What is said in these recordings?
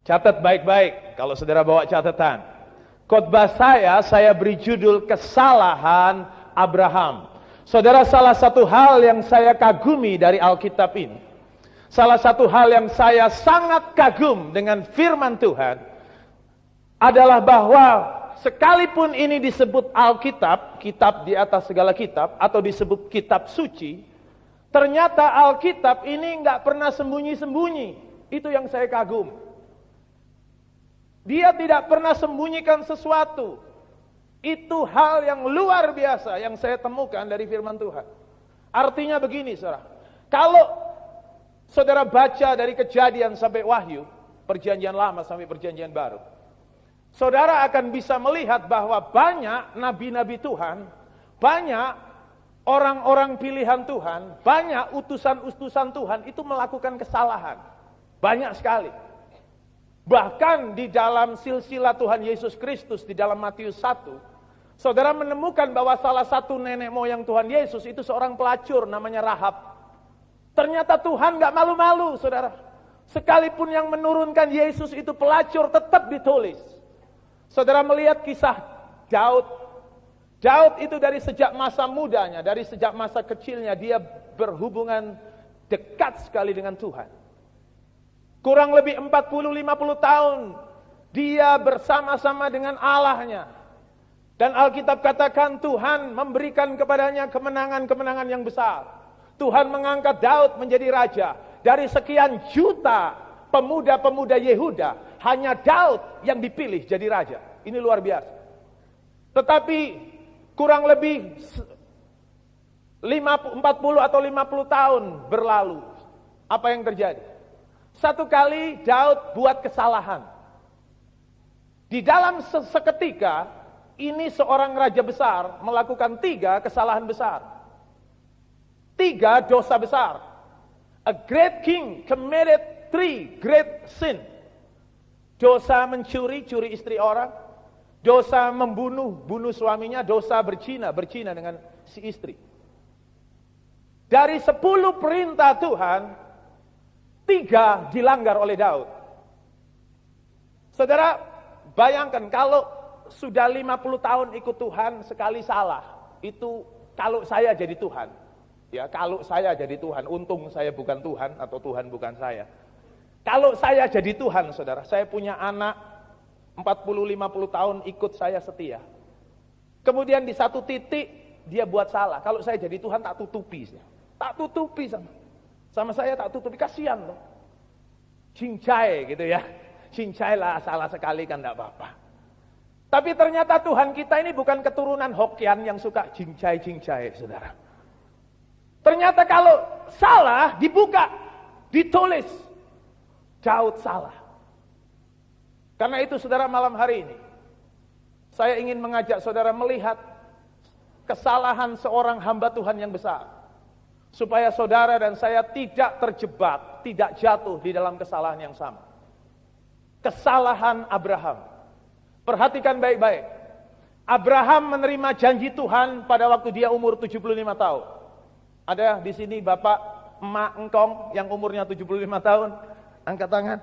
Catat baik-baik kalau saudara bawa catatan. Khotbah saya beri judul Kesalahan Abraham. Saudara, salah satu hal yang saya kagumi dari Alkitab ini, salah satu hal yang saya sangat kagum dengan firman Tuhan adalah bahwa sekalipun ini disebut Alkitab, kitab di atas segala kitab, atau disebut kitab suci, ternyata Alkitab ini nggak pernah sembunyi-sembunyi. Itu yang saya kagum. Dia tidak pernah sembunyikan sesuatu. Itu hal yang luar biasa yang saya temukan dari firman Tuhan. Artinya begini, saudara. Kalau saudara baca dari Kejadian sampai Wahyu, perjanjian lama sampai perjanjian baru, saudara akan bisa melihat bahwa banyak nabi-nabi Tuhan, banyak orang-orang pilihan Tuhan, banyak utusan-utusan Tuhan itu melakukan kesalahan. Banyak sekali. Bahkan di dalam silsilah Tuhan Yesus Kristus, di dalam Matius 1, saudara menemukan bahwa salah satu nenek moyang Tuhan Yesus itu seorang pelacur namanya Rahab. Ternyata Tuhan gak malu-malu, saudara. Sekalipun yang menurunkan Yesus itu pelacur, tetap ditulis. Saudara melihat kisah Daud. Daud itu dari sejak masa mudanya, dari sejak masa kecilnya, dia berhubungan dekat sekali dengan Tuhan. Kurang lebih 40-50 tahun dia bersama-sama dengan Allahnya. Dan Alkitab katakan Tuhan memberikan kepadanya kemenangan-kemenangan yang besar. Tuhan mengangkat Daud menjadi raja. Dari sekian juta pemuda-pemuda Yehuda, hanya Daud yang dipilih jadi raja. Ini luar biasa. Tetapi kurang lebih 40 atau 50 tahun berlalu. Apa yang terjadi? Satu kali Daud buat kesalahan. Di dalam seketika, ini seorang raja besar melakukan 3 kesalahan besar. 3 dosa besar. A great king committed 3 great sin. Dosa mencuri, curi istri orang. Dosa membunuh, bunuh suaminya. Dosa berzina dengan si istri. Dari 10 perintah Tuhan, 3 dilanggar oleh Daud. Saudara, bayangkan kalau sudah 50 tahun ikut Tuhan, sekali salah, itu kalau saya jadi Tuhan. Ya, kalau saya jadi Tuhan, untung saya bukan Tuhan atau Tuhan bukan saya. Kalau saya jadi Tuhan, saudara, saya punya anak 40-50 tahun ikut saya setia. Kemudian di satu titik dia buat salah. Kalau saya jadi Tuhan tak tutupi. Tak tutupi sama saya tak tutupi, kasihan loh. Cincai gitu ya. Cincai lah, salah sekali kan enggak apa-apa. Tapi ternyata Tuhan kita ini bukan keturunan Hokian yang suka cincai-cincai, saudara. Ternyata kalau salah dibuka, ditulis Daud salah. Karena itu saudara, malam hari ini saya ingin mengajak saudara melihat kesalahan seorang hamba Tuhan yang besar. Supaya saudara dan saya tidak terjebak, tidak jatuh di dalam kesalahan yang sama. Kesalahan Abraham. Perhatikan baik-baik. Abraham menerima janji Tuhan pada waktu dia umur 75 tahun. Ada di sini bapak, emak, engkong yang umurnya 75 tahun? Angkat tangan.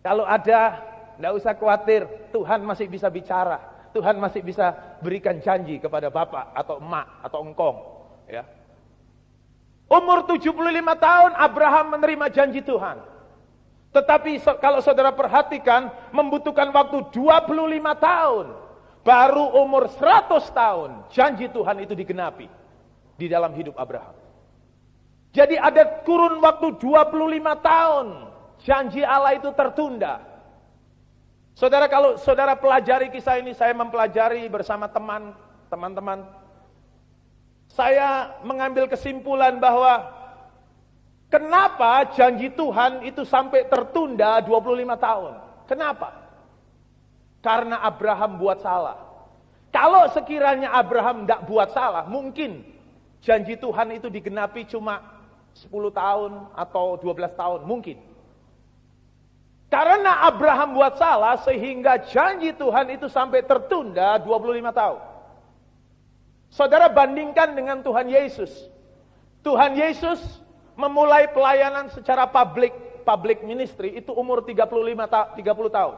Kalau ada, tidak usah khawatir. Tuhan masih bisa bicara. Tuhan masih bisa berikan janji kepada bapak atau emak atau engkong. Ya. Umur 75 tahun Abraham menerima janji Tuhan. Tetapi kalau saudara perhatikan, membutuhkan waktu 25 tahun. Baru umur 100 tahun janji Tuhan itu digenapi di dalam hidup Abraham. Jadi ada kurun waktu 25 tahun janji Allah itu tertunda. Saudara, kalau saudara pelajari kisah ini, saya mempelajari bersama teman-teman. Saya mengambil kesimpulan bahwa kenapa janji Tuhan itu sampai tertunda 25 tahun? Kenapa? Karena Abraham buat salah. Kalau sekiranya Abraham tidak buat salah, mungkin janji Tuhan itu digenapi cuma 10 tahun atau 12 tahun, mungkin. Karena Abraham buat salah sehingga janji Tuhan itu sampai tertunda 25 tahun. Saudara bandingkan dengan Tuhan Yesus. Tuhan Yesus memulai pelayanan secara publik public ministry itu umur 30 tahun.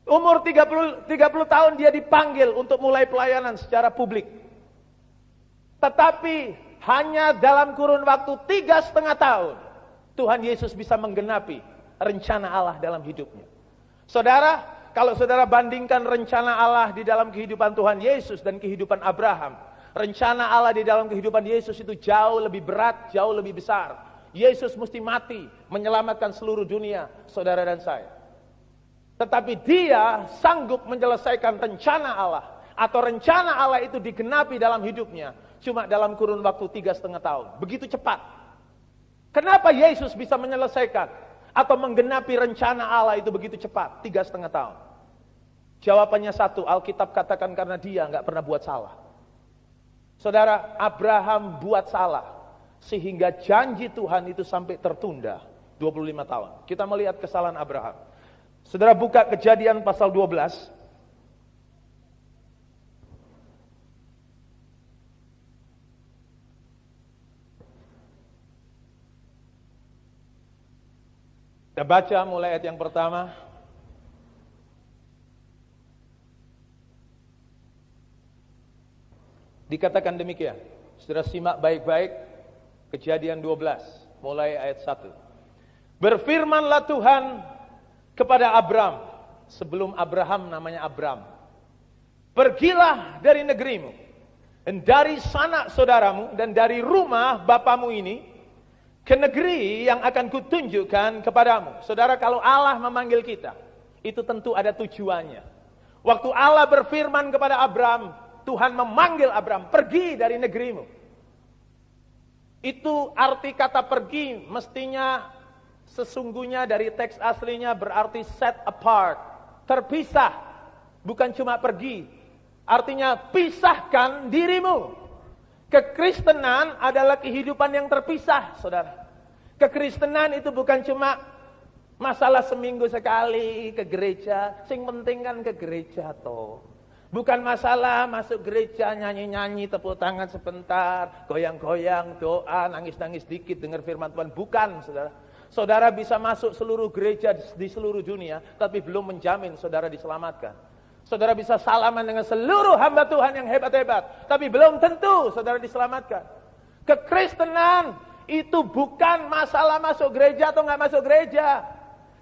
Umur 30 tahun dia dipanggil untuk mulai pelayanan secara publik. Tetapi hanya dalam kurun waktu 3,5 tahun, Tuhan Yesus bisa menggenapi rencana Allah dalam hidupnya. Saudara, kalau saudara bandingkan rencana Allah di dalam kehidupan Tuhan Yesus dan kehidupan Abraham, rencana Allah di dalam kehidupan Yesus itu jauh lebih berat, jauh lebih besar. Yesus mesti mati, menyelamatkan seluruh dunia, saudara dan saya. Tetapi dia sanggup menyelesaikan rencana Allah, atau rencana Allah itu digenapi dalam hidupnya cuma dalam kurun waktu 3,5 tahun. Begitu cepat. Kenapa Yesus bisa menyelesaikan atau menggenapi rencana Allah itu begitu cepat, 3,5 tahun? Jawabannya satu, Alkitab katakan karena dia nggak pernah buat salah. Saudara, Abraham buat salah sehingga janji Tuhan itu sampai tertunda 25 tahun. Kita melihat kesalahan Abraham. Saudara buka Kejadian pasal 12. Kita baca mulai ayat yang pertama. Dikatakan demikian. Saudara simak baik-baik Kejadian 12 mulai ayat 1. Berfirmanlah Tuhan kepada Abram, sebelum Abraham namanya Abram. Pergilah dari negerimu, dan dari sanak saudaramu, dan dari rumah bapamu ini, ke negeri yang akan kutunjukkan kepadamu. Saudara, kalau Allah memanggil kita, itu tentu ada tujuannya. Waktu Allah berfirman kepada Abram, Tuhan memanggil Abram, pergi dari negerimu. Itu arti kata pergi mestinya sesungguhnya dari teks aslinya berarti set apart, terpisah, bukan cuma pergi. Artinya pisahkan dirimu. Kekristenan adalah kehidupan yang terpisah, saudara. Kekristenan itu bukan cuma masalah seminggu sekali ke gereja, sing penting kan ke gereja toh. Bukan masalah masuk gereja nyanyi-nyanyi, tepuk tangan sebentar, goyang-goyang, doa, nangis-nangis dikit, dengar firman Tuhan. Bukan, saudara. Saudara bisa masuk seluruh gereja di seluruh dunia, tapi belum menjamin saudara diselamatkan. Saudara bisa salaman dengan seluruh hamba Tuhan yang hebat-hebat, tapi belum tentu saudara diselamatkan. Kekristenan itu bukan masalah masuk gereja atau nggak masuk gereja.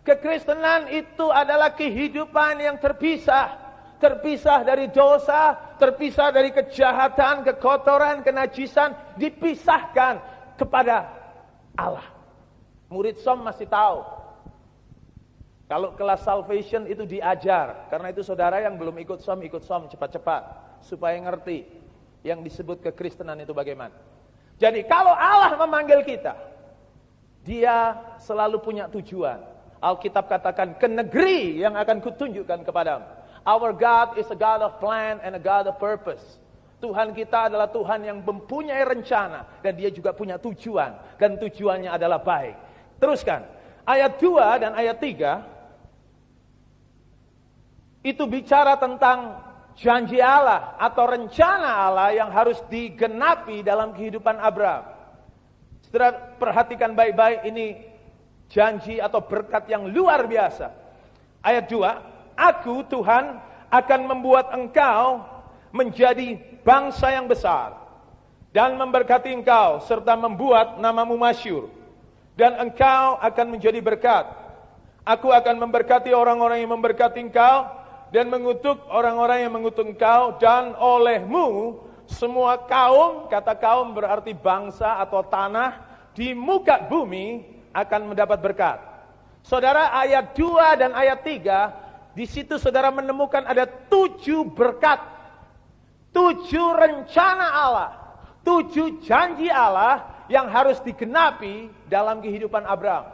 Kekristenan itu adalah kehidupan yang terpisah. Terpisah dari dosa, terpisah dari kejahatan, kekotoran, kenajisan, dipisahkan kepada Allah. Murid SOM masih tahu. Kalau kelas salvation itu diajar. Karena itu saudara yang belum ikut SOM cepat-cepat. Supaya ngerti yang disebut kekristenan itu bagaimana. Jadi kalau Allah memanggil kita, dia selalu punya tujuan. Alkitab katakan, ke negeri yang akan kutunjukkan kepadamu. Our God is a God of plan and a God of purpose. Tuhan kita adalah Tuhan yang mempunyai rencana. Dan dia juga punya tujuan. Dan tujuannya adalah baik. Teruskan, ayat 2 dan ayat 3 itu bicara tentang janji Allah atau rencana Allah yang harus digenapi dalam kehidupan Abraham. Saudara perhatikan baik-baik, ini janji atau berkat yang luar biasa. Ayat 2, Aku Tuhan akan membuat engkau menjadi bangsa yang besar dan memberkati engkau serta membuat namamu masyhur. Dan engkau akan menjadi berkat. Aku akan memberkati orang-orang yang memberkati engkau, dan mengutuk orang-orang yang mengutuk engkau, dan olehmu semua kaum, kata kaum berarti bangsa atau tanah, di muka bumi akan mendapat berkat. Saudara, ayat 2 dan ayat 3, di situ saudara menemukan ada 7 berkat, 7 rencana Allah, 7 janji Allah, yang harus digenapi dalam kehidupan Abraham.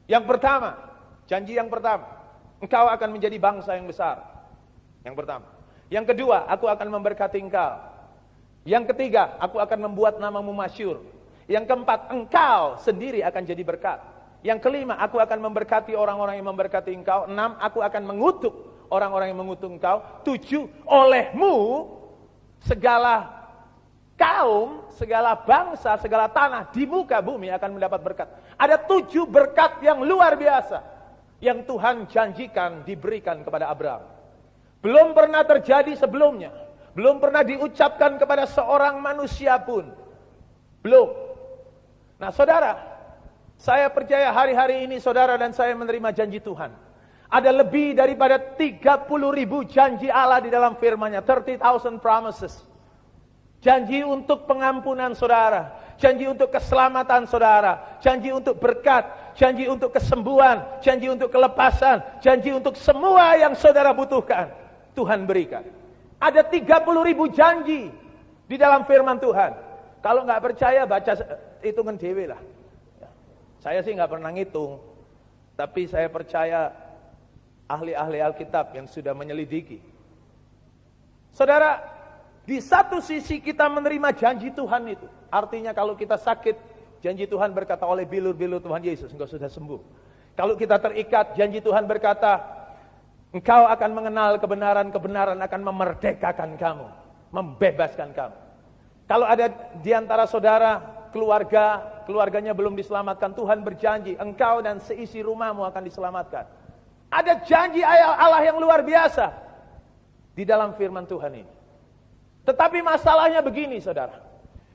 Yang pertama, janji yang pertama, engkau akan menjadi bangsa yang besar. Yang pertama. Yang kedua, aku akan memberkati engkau. Yang ketiga, aku akan membuat namamu masyhur. Yang keempat, engkau sendiri akan jadi berkat. Yang kelima, aku akan memberkati orang-orang yang memberkati engkau. 6, aku akan mengutuk orang-orang yang mengutuk engkau. 7, olehmu segala kaum, segala bangsa, segala tanah di muka bumi akan mendapat berkat. Ada 7 berkat yang luar biasa yang Tuhan janjikan diberikan kepada Abraham. Belum pernah terjadi sebelumnya. Belum pernah diucapkan kepada seorang manusia pun. Belum. Nah saudara, saya percaya hari-hari ini saudara dan saya menerima janji Tuhan. Ada lebih daripada 30.000 janji Allah di dalam firman-Nya. 30,000 promises. Janji untuk pengampunan saudara. Janji untuk keselamatan saudara. Janji untuk berkat. Janji untuk kesembuhan. Janji untuk kelepasan. Janji untuk semua yang saudara butuhkan. Tuhan berikan. Ada 30.000 janji di dalam firman Tuhan. Kalau nggak percaya baca hitungan dewe lah. Saya sih nggak pernah ngitung. Tapi saya percaya ahli-ahli Alkitab yang sudah menyelidiki. Saudara, di satu sisi kita menerima janji Tuhan itu. Artinya kalau kita sakit, janji Tuhan berkata oleh bilur-bilur Tuhan Yesus, engkau sudah sembuh. Kalau kita terikat, janji Tuhan berkata, engkau akan mengenal kebenaran akan memerdekakan kamu, membebaskan kamu. Kalau ada di antara saudara, keluarganya belum diselamatkan, Tuhan berjanji, engkau dan seisi rumahmu akan diselamatkan. Ada janji Allah yang luar biasa di dalam firman Tuhan ini. Tetapi masalahnya begini saudara.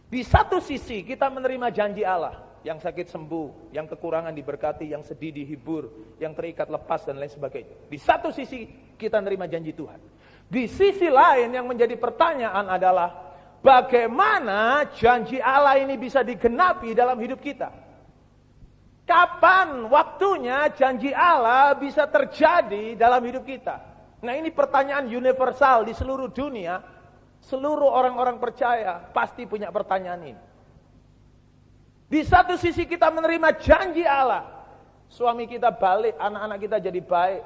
Di satu sisi kita menerima janji Allah. Yang sakit sembuh, yang kekurangan diberkati, yang sedih dihibur, yang terikat lepas dan lain sebagainya. Di satu sisi kita menerima janji Tuhan. Di sisi lain yang menjadi pertanyaan adalah bagaimana janji Allah ini bisa digenapi dalam hidup kita? Kapan waktunya janji Allah bisa terjadi dalam hidup kita? Nah ini pertanyaan universal di seluruh dunia. Seluruh orang-orang percaya pasti punya pertanyaan ini. Di satu sisi kita menerima janji Allah. Suami kita balik, anak-anak kita jadi baik,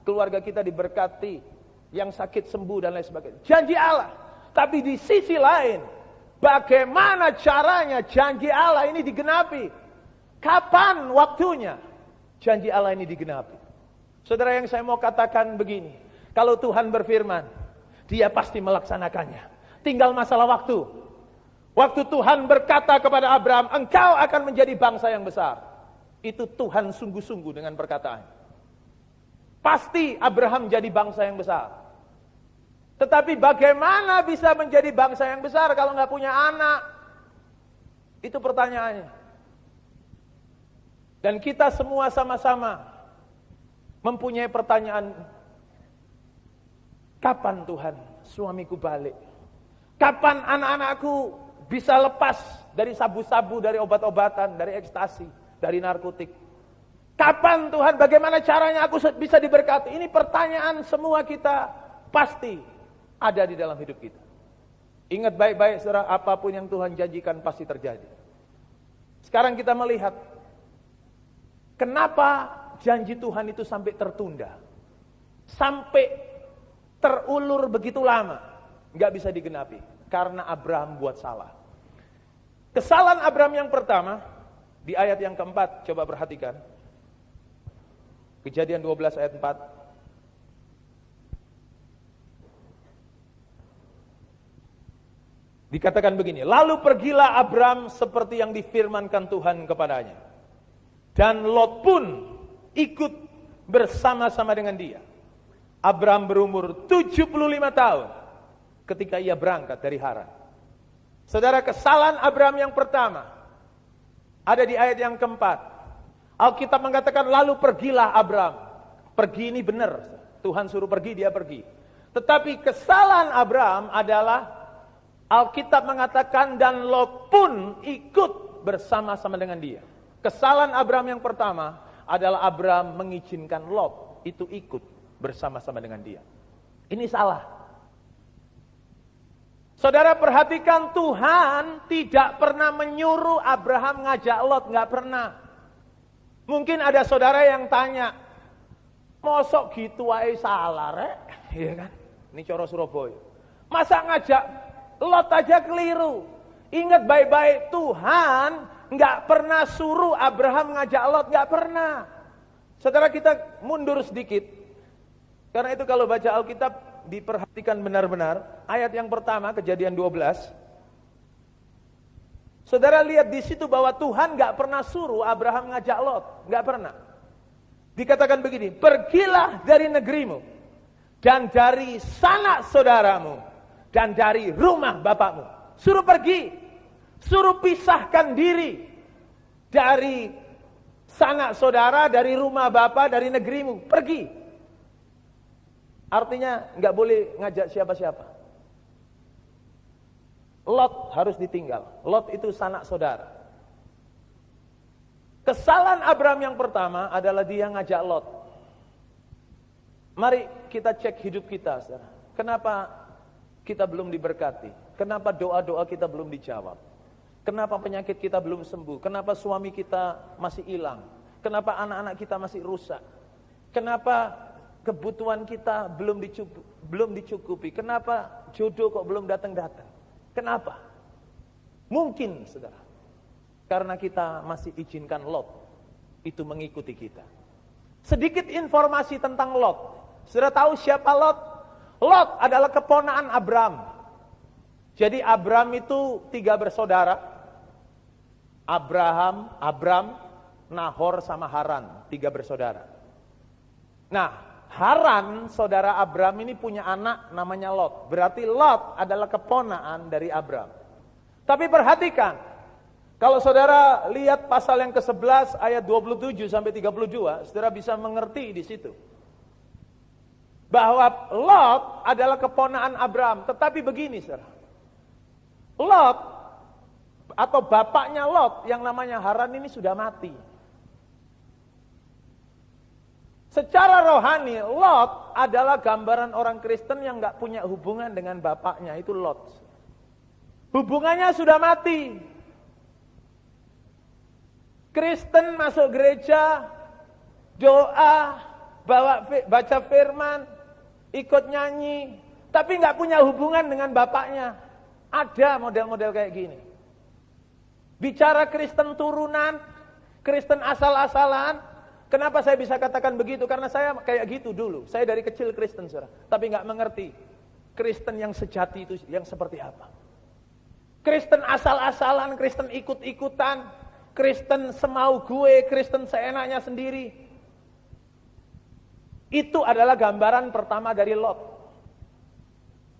keluarga kita diberkati, yang sakit sembuh dan lain sebagainya. Janji Allah. Tapi di sisi lain, bagaimana caranya janji Allah ini digenapi? Kapan waktunya janji Allah ini digenapi? Saudara, yang saya mau katakan begini. Kalau Tuhan berfirman, Dia pasti melaksanakannya. Tinggal masalah waktu. Waktu Tuhan berkata kepada Abraham, engkau akan menjadi bangsa yang besar. Itu Tuhan sungguh-sungguh dengan perkataan. Pasti Abraham jadi bangsa yang besar. Tetapi bagaimana bisa menjadi bangsa yang besar kalau nggak punya anak? Itu pertanyaannya. Dan kita semua sama-sama mempunyai pertanyaan. Kapan Tuhan suamiku balik? Kapan anak-anakku bisa lepas dari sabu-sabu, dari obat-obatan, dari ekstasi, dari narkotik? Kapan Tuhan, bagaimana caranya aku bisa diberkati? Ini pertanyaan semua kita pasti ada di dalam hidup kita. Ingat baik-baik saudara, apapun yang Tuhan janjikan pasti terjadi. Sekarang kita melihat, kenapa janji Tuhan itu sampai tertunda? Sampai terulur begitu lama, nggak bisa digenapi karena Abraham buat salah. Kesalahan Abraham yang pertama di ayat yang keempat, coba perhatikan. Kejadian 12 ayat 4. Dikatakan begini, lalu pergilah Abraham seperti yang difirmankan Tuhan kepadanya. Dan Lot pun ikut bersama-sama dengan dia. Abraham berumur 75 tahun ketika ia berangkat dari Haran. Saudara, kesalahan Abraham yang pertama ada di ayat yang keempat. Alkitab mengatakan lalu pergilah Abraham. Pergi ini benar, Tuhan suruh pergi, dia pergi. Tetapi kesalahan Abraham adalah Alkitab mengatakan dan Lot pun ikut bersama-sama dengan dia. Kesalahan Abraham yang pertama adalah Abraham mengizinkan Lot itu ikut bersama-sama dengan dia. Ini salah. Saudara perhatikan, Tuhan tidak pernah menyuruh Abraham ngajak Lot, nggak pernah. Mungkin ada saudara yang tanya, mosok gitu wae salah rek? Iya kan? Ini coro Surabaya. Masa ngajak Lot aja keliru? Ingat baik-baik, Tuhan nggak pernah suruh Abraham ngajak Lot, nggak pernah. Saudara, kita mundur sedikit. Karena itu kalau baca Alkitab diperhatikan benar-benar. Ayat yang pertama, Kejadian 12. Saudara lihat di situ bahwa Tuhan gak pernah suruh Abraham ngajak Lot. Gak pernah. Dikatakan begini, pergilah dari negerimu, dan dari sanak saudaramu, dan dari rumah bapakmu. Suruh pergi. Suruh pisahkan diri dari sanak saudara, dari rumah bapak, dari negerimu. Pergi. Artinya gak boleh ngajak siapa-siapa. Lot harus ditinggal. Lot itu sanak saudara. Kesalahan Abraham yang pertama adalah dia ngajak Lot. Mari kita cek hidup kita, saudara. Kenapa kita belum diberkati? Kenapa doa-doa kita belum dijawab? Kenapa penyakit kita belum sembuh? Kenapa suami kita masih hilang? Kenapa anak-anak kita masih rusak? Kenapa kebutuhan kita belum dicukupi? Kenapa jodoh kok belum datang-datang? Kenapa? Mungkin, saudara, karena kita masih izinkan Lot itu mengikuti kita. Sedikit informasi tentang Lot. Saudara tahu siapa Lot? Lot adalah keponakan Abram. Jadi Abram itu 3 bersaudara. Abram, Nahor sama Haran, 3 bersaudara. Nah, Haran, saudara Abram ini punya anak namanya Lot. Berarti Lot adalah keponakan dari Abram. Tapi perhatikan, kalau saudara lihat pasal yang ke-11 ayat 27 sampai 32, saudara bisa mengerti di situ. Bahwa Lot adalah keponakan Abram. Tetapi begini, saudara. Lot atau bapaknya Lot yang namanya Haran ini sudah mati. Secara rohani, Lot adalah gambaran orang Kristen yang gak punya hubungan dengan bapaknya, itu Lot. Hubungannya sudah mati. Kristen masuk gereja, doa, baca firman, ikut nyanyi, tapi gak punya hubungan dengan bapaknya. Ada model-model kayak gini. Bicara Kristen turunan, Kristen asal-asalan. Kenapa saya bisa katakan begitu? Karena saya kayak gitu dulu. Saya dari kecil Kristen, saudara. Tapi gak mengerti Kristen yang sejati itu yang seperti apa. Kristen asal-asalan, Kristen ikut-ikutan, Kristen semau gue, Kristen seenaknya sendiri. Itu adalah gambaran pertama dari Lot.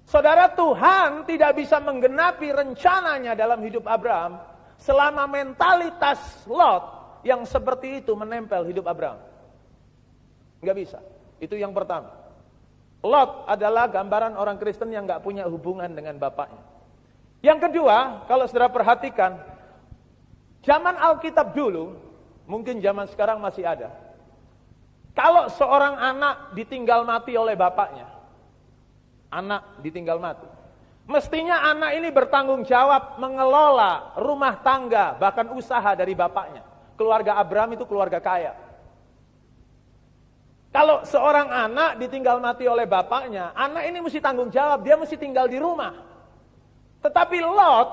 Saudara, Tuhan tidak bisa menggenapi rencananya dalam hidup Abraham selama mentalitas Lot yang seperti itu menempel hidup Abraham. Enggak bisa. Itu yang pertama. Lot adalah gambaran orang Kristen yang enggak punya hubungan dengan bapaknya. Yang kedua, kalau saudara perhatikan, zaman Alkitab dulu, mungkin zaman sekarang masih ada. Kalau seorang anak ditinggal mati oleh bapaknya, anak ditinggal mati, mestinya anak ini bertanggung jawab mengelola rumah tangga, bahkan usaha dari bapaknya. Keluarga Abraham itu keluarga kaya. Kalau seorang anak ditinggal mati oleh bapaknya, anak ini mesti tanggung jawab, dia mesti tinggal di rumah. Tetapi Lot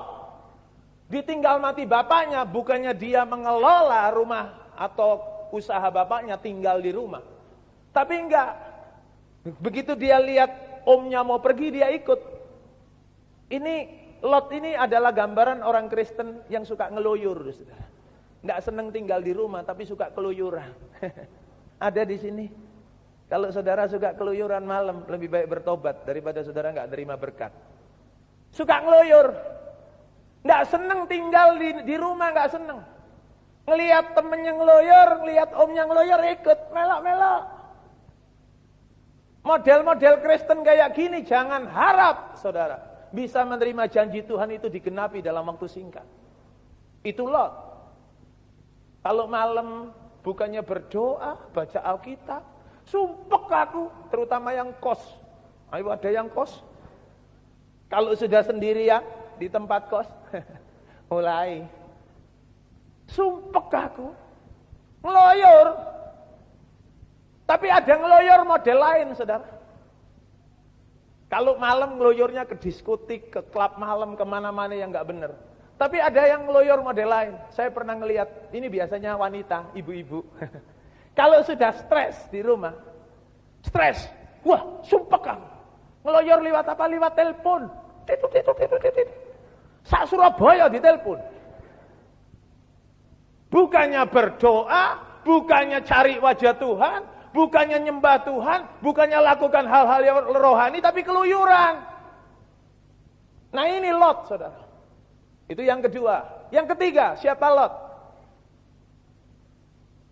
ditinggal mati bapaknya, bukannya dia mengelola rumah atau usaha bapaknya, tinggal di rumah. Tapi enggak. Begitu dia lihat omnya mau pergi, dia ikut. Ini Lot ini adalah gambaran orang Kristen yang suka ngeluyur, saudara. Nggak seneng tinggal di rumah, tapi suka keluyuran. Ada di sini. Kalau saudara suka keluyuran malam, lebih baik bertobat daripada saudara nggak terima berkat. Suka ngeluyur, nggak seneng tinggal di rumah, nggak seneng. Ngelihat temennya ngeluyur, ngelihat omnya ngeluyur, ikut melok-melok. Model-model Kristen kayak gini, jangan harap saudara bisa menerima janji Tuhan itu digenapi dalam waktu singkat. Itu Lot. Kalau malam bukannya berdoa, baca Alkitab, sumpek aku, terutama yang kos. Ayo ada yang kos. Kalau sudah sendirian di tempat kos, mulai sumpek aku, ngeloyor. Tapi ada ngeloyor model lain, saudara. Kalau malam ngeloyornya ke diskotik, ke klub malam, kemana-mana yang nggak benar. Tapi ada yang ngeloyor model lain. Saya pernah ngelihat, ini biasanya wanita, ibu-ibu. Kalau sudah stres di rumah, stres, wah sumpah kamu. Ngeloyor lewat apa? Lewat telepon. Sak Surabaya ditelepon. Bukannya berdoa, bukannya cari wajah Tuhan, bukannya nyembah Tuhan, bukannya lakukan hal-hal yang rohani, tapi keluyuran. Nah ini Lot, saudara. Itu yang kedua. Yang ketiga, siapa Lot?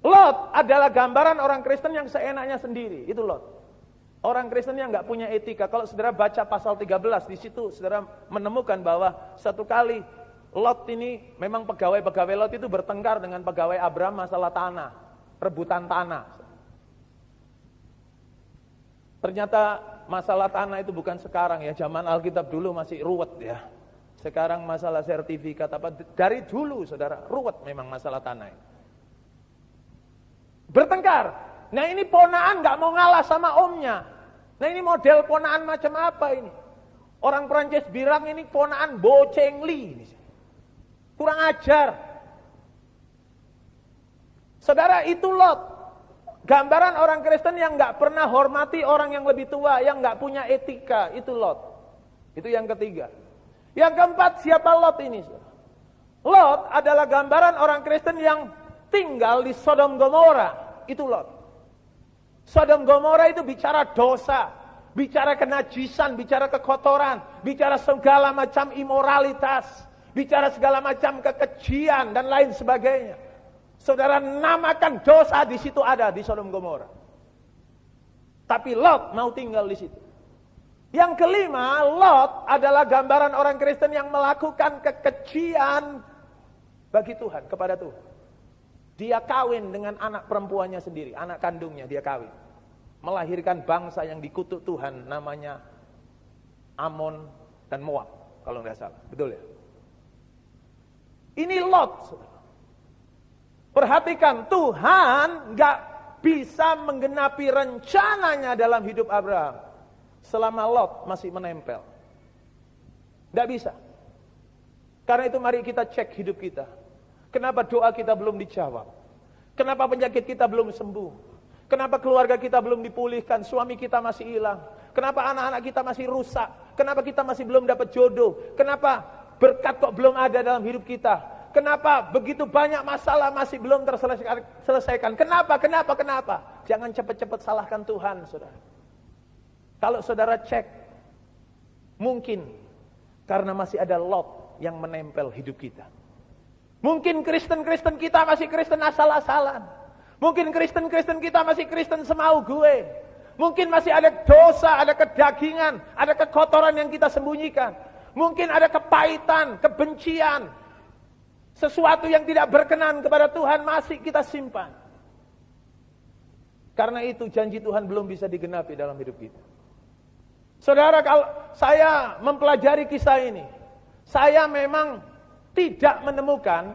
Lot adalah gambaran orang Kristen yang seenaknya sendiri. Itu Lot. Orang Kristen yang nggak punya etika. Kalau saudara baca pasal 13, di situ saudara menemukan bahwa satu kali Lot ini, memang pegawai-pegawai Lot itu bertengkar dengan pegawai Abraham masalah tanah, rebutan tanah. Ternyata masalah tanah itu bukan sekarang ya, zaman Alkitab dulu masih ruwet ya. Sekarang masalah sertifikat apa, dari dulu saudara, ruwet memang masalah tanah ini. Bertengkar. Nah ini ponaan gak mau ngalah sama omnya. Nah ini model ponaan macam apa ini? Orang Perancis bilang ini ponaan bocengli. Kurang ajar. Saudara, itu Lot. Gambaran orang Kristen yang gak pernah hormati orang yang lebih tua, yang gak punya etika. Itu Lot. Itu yang ketiga. Yang keempat, siapa Lot ini? Lot adalah gambaran orang Kristen yang tinggal di Sodom Gomora. Itu Lot. Sodom Gomora itu bicara dosa, bicara kenajisan, bicara kekotoran, bicara segala macam imoralitas, bicara segala macam kekejian dan lain sebagainya. Saudara, namakan dosa di situ ada di Sodom Gomora. Tapi Lot mau tinggal di situ. Yang kelima, Lot adalah gambaran orang Kristen yang melakukan kekejian bagi Tuhan, kepada Tuhan. Dia kawin dengan anak perempuannya sendiri, anak kandungnya dia kawin. Melahirkan bangsa yang dikutuk Tuhan, namanya Amon dan Moab, kalau nggak salah. Betul ya? Ini Lot. Perhatikan, Tuhan nggak bisa menggenapi rencananya dalam hidup Abraham selama Lot masih menempel. Nggak bisa. Karena itu mari kita cek hidup kita. Kenapa doa kita belum dijawab? Kenapa penyakit kita belum sembuh? Kenapa keluarga kita belum dipulihkan? Suami kita masih hilang. Kenapa anak-anak kita masih rusak? Kenapa kita masih belum dapat jodoh? Kenapa berkat kok belum ada dalam hidup kita? Kenapa begitu banyak masalah masih belum terselesaikan? Kenapa? Jangan cepat-cepat salahkan Tuhan, saudara. Kalau saudara cek, mungkin karena masih ada Lot yang menempel hidup kita. Mungkin Kristen-Kristen kita masih Kristen asal-asalan. Mungkin Kristen-Kristen kita masih Kristen semau gue. Mungkin masih ada dosa, ada kedagingan, ada kekotoran yang kita sembunyikan. Mungkin ada kepahitan, kebencian. Sesuatu yang tidak berkenan kepada Tuhan masih kita simpan. Karena itu janji Tuhan belum bisa digenapi dalam hidup kita. Saudara, kalau saya mempelajari kisah ini, saya memang tidak menemukan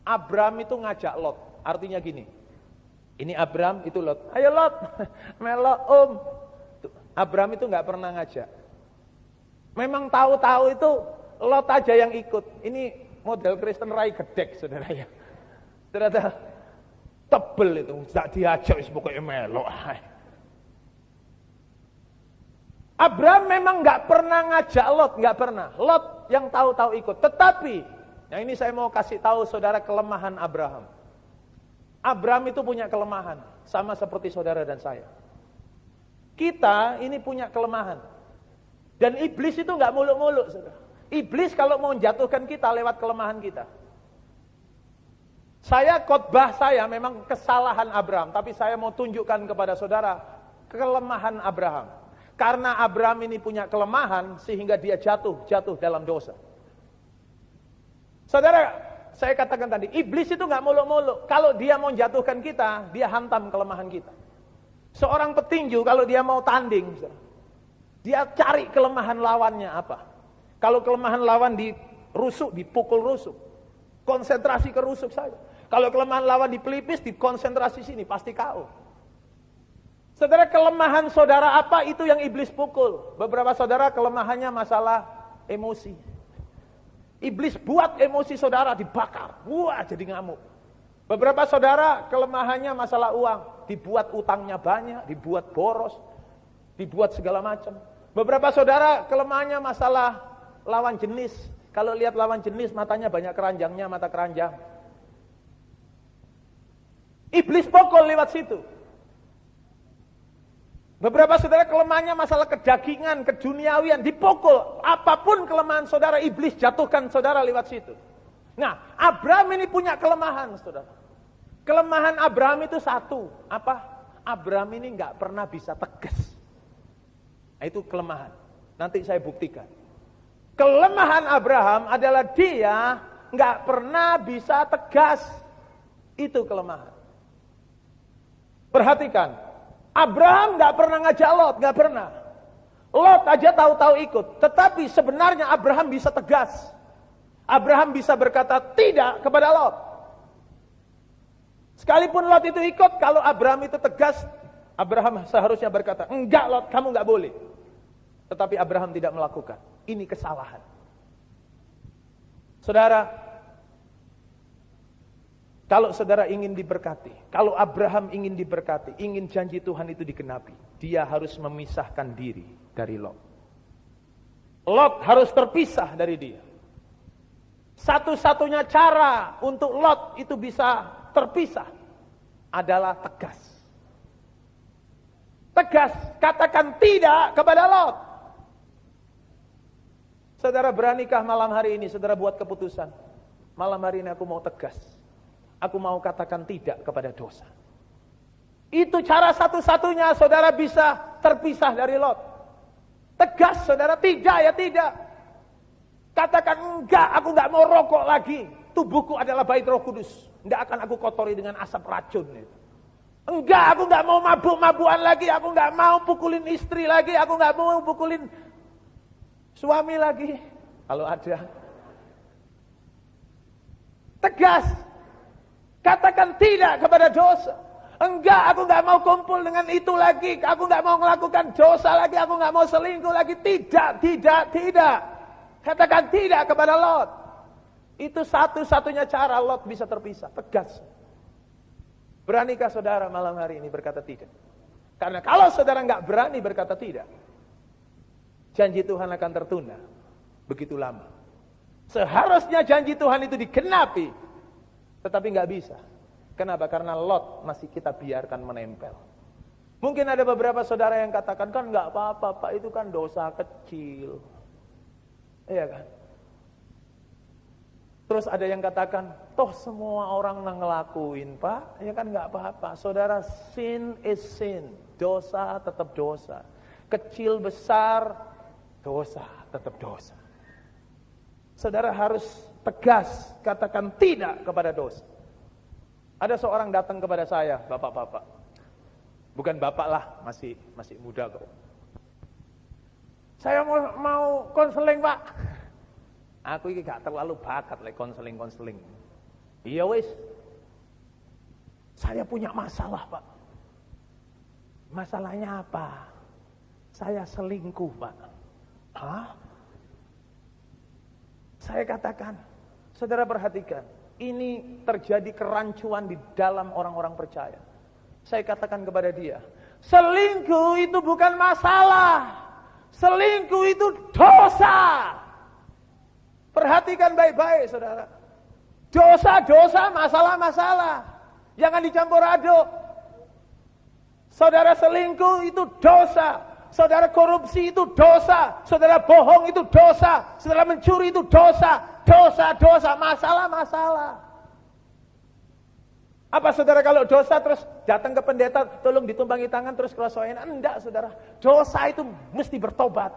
Abraham itu ngajak Lot. Artinya gini, ini Abraham, itu Lot. Ayo Lot, melok om. Abraham itu gak pernah ngajak. Memang tahu-tahu itu Lot aja yang ikut. Ini model Kristen rai gedek, saudara ya. Ternyata tebel itu, gak diajak, pokoknya melok. Abraham memang gak pernah ngajak Lot, gak pernah. Lot yang tahu-tahu ikut. Tetapi yang ini saya mau kasih tahu saudara kelemahan Abraham. Abraham itu punya kelemahan, sama seperti saudara dan saya. Kita ini punya kelemahan. Dan iblis itu nggak muluk-muluk, saudara. Iblis kalau mau menjatuhkan kita lewat kelemahan kita. Khotbah saya memang kesalahan Abraham, tapi saya mau tunjukkan kepada saudara kelemahan Abraham. Karena Abraham ini punya kelemahan sehingga dia jatuh dalam dosa. Saudara, saya katakan tadi, iblis itu gak muluk-muluk. Kalau dia mau jatuhkan kita, dia hantam kelemahan kita. Seorang petinju kalau dia mau tanding, dia cari kelemahan lawannya apa. Kalau kelemahan lawan dirusuk, dipukul rusuk. Konsentrasi ke rusuk saja. Kalau kelemahan lawan dipelipis, dikonsentrasi sini, pasti KO. Saudara, kelemahan saudara apa itu yang iblis pukul? Beberapa saudara kelemahannya masalah emosi. Iblis buat emosi saudara dibakar, wah jadi ngamuk. Beberapa saudara kelemahannya masalah uang, dibuat utangnya banyak, dibuat boros, dibuat segala macam. Beberapa saudara kelemahannya masalah lawan jenis. Kalau lihat lawan jenis matanya banyak keranjangnya, mata keranjang. Iblis pukul lewat situ. Beberapa saudara kelemahannya masalah kedagingan, keduniawian, dipukul. Apapun kelemahan saudara, iblis jatuhkan saudara lewat situ. Nah, Abraham ini punya kelemahan, saudara. Kelemahan Abraham itu satu. Apa? Abraham ini nggak pernah bisa tegas. Nah, itu kelemahan. Nanti saya buktikan. Kelemahan Abraham adalah dia nggak pernah bisa tegas. Itu kelemahan. Perhatikan. Abraham nggak pernah ngajak Lot, nggak pernah. Lot aja tahu-tahu ikut. Tetapi sebenarnya Abraham bisa tegas. Abraham bisa berkata tidak kepada Lot. Sekalipun Lot itu ikut, kalau Abraham itu tegas, Abraham seharusnya berkata, enggak Lot, kamu nggak boleh. Tetapi Abraham tidak melakukan. Ini kesalahan. Saudara, kalau saudara ingin diberkati, kalau Abraham ingin diberkati, ingin janji Tuhan itu digenapi, dia harus memisahkan diri dari Lot. Lot harus terpisah dari dia. Satu-satunya cara untuk Lot itu bisa terpisah adalah tegas. Tegas, katakan tidak kepada Lot. Saudara beranikah malam hari ini saudara buat keputusan? Malam hari ini aku mau tegas. Aku mau katakan tidak kepada dosa. Itu cara satu-satunya saudara bisa terpisah dari Lot. Tegas saudara, tidak ya tidak. Katakan enggak, aku enggak mau rokok lagi. Tubuhku adalah bait Roh Kudus. Enggak akan aku kotori dengan asap racun. Enggak, aku enggak mau mabuk-mabukan lagi. Aku enggak mau pukulin istri lagi. Aku enggak mau pukulin suami lagi. Kalau ada. Tegas. Katakan tidak kepada dosa. Enggak, aku enggak mau kumpul dengan itu lagi. Aku enggak mau melakukan dosa lagi. Aku enggak mau selingkuh lagi. Tidak, tidak, tidak. Katakan tidak kepada Lot. Itu satu-satunya cara Lot bisa terpisah. Tegas. Beranikah saudara malam hari ini berkata tidak? Karena kalau saudara enggak berani berkata tidak, janji Tuhan akan tertunda begitu lama. Seharusnya janji Tuhan itu digenapi. Tetapi nggak bisa. Kenapa? Karena Lot masih kita biarkan menempel. Mungkin ada beberapa saudara yang katakan, kan nggak apa-apa Pak, itu kan dosa kecil. Iya kan? Terus ada yang katakan, toh semua orang ngelakuin Pak, ya kan nggak apa-apa. Saudara, sin is sin. Dosa tetap dosa. Kecil besar, dosa tetap dosa. Saudara harus tegas, katakan tidak kepada dosa. Ada seorang datang kepada saya, bapak-bapak. Bukan bapak lah, masih muda kok. Saya mau konseling Pak. Aku ini gak terlalu bakat lah konseling. Iya wis. Saya punya masalah Pak. Masalahnya apa? Saya selingkuh Pak. Hah? Saya katakan, saudara perhatikan, ini terjadi kerancuan di dalam orang-orang percaya. Saya katakan kepada dia, selingkuh itu bukan masalah. Selingkuh itu dosa. Perhatikan baik-baik saudara. Dosa-dosa, masalah-masalah. Jangan dicampur aduk. Saudara selingkuh itu dosa. Saudara korupsi itu dosa. Saudara bohong itu dosa. Saudara mencuri itu dosa. Dosa-dosa, masalah-masalah. Apa saudara kalau dosa terus datang ke pendeta, tolong ditumpangi tangan terus kerosokin? Enggak saudara. Dosa itu mesti bertobat.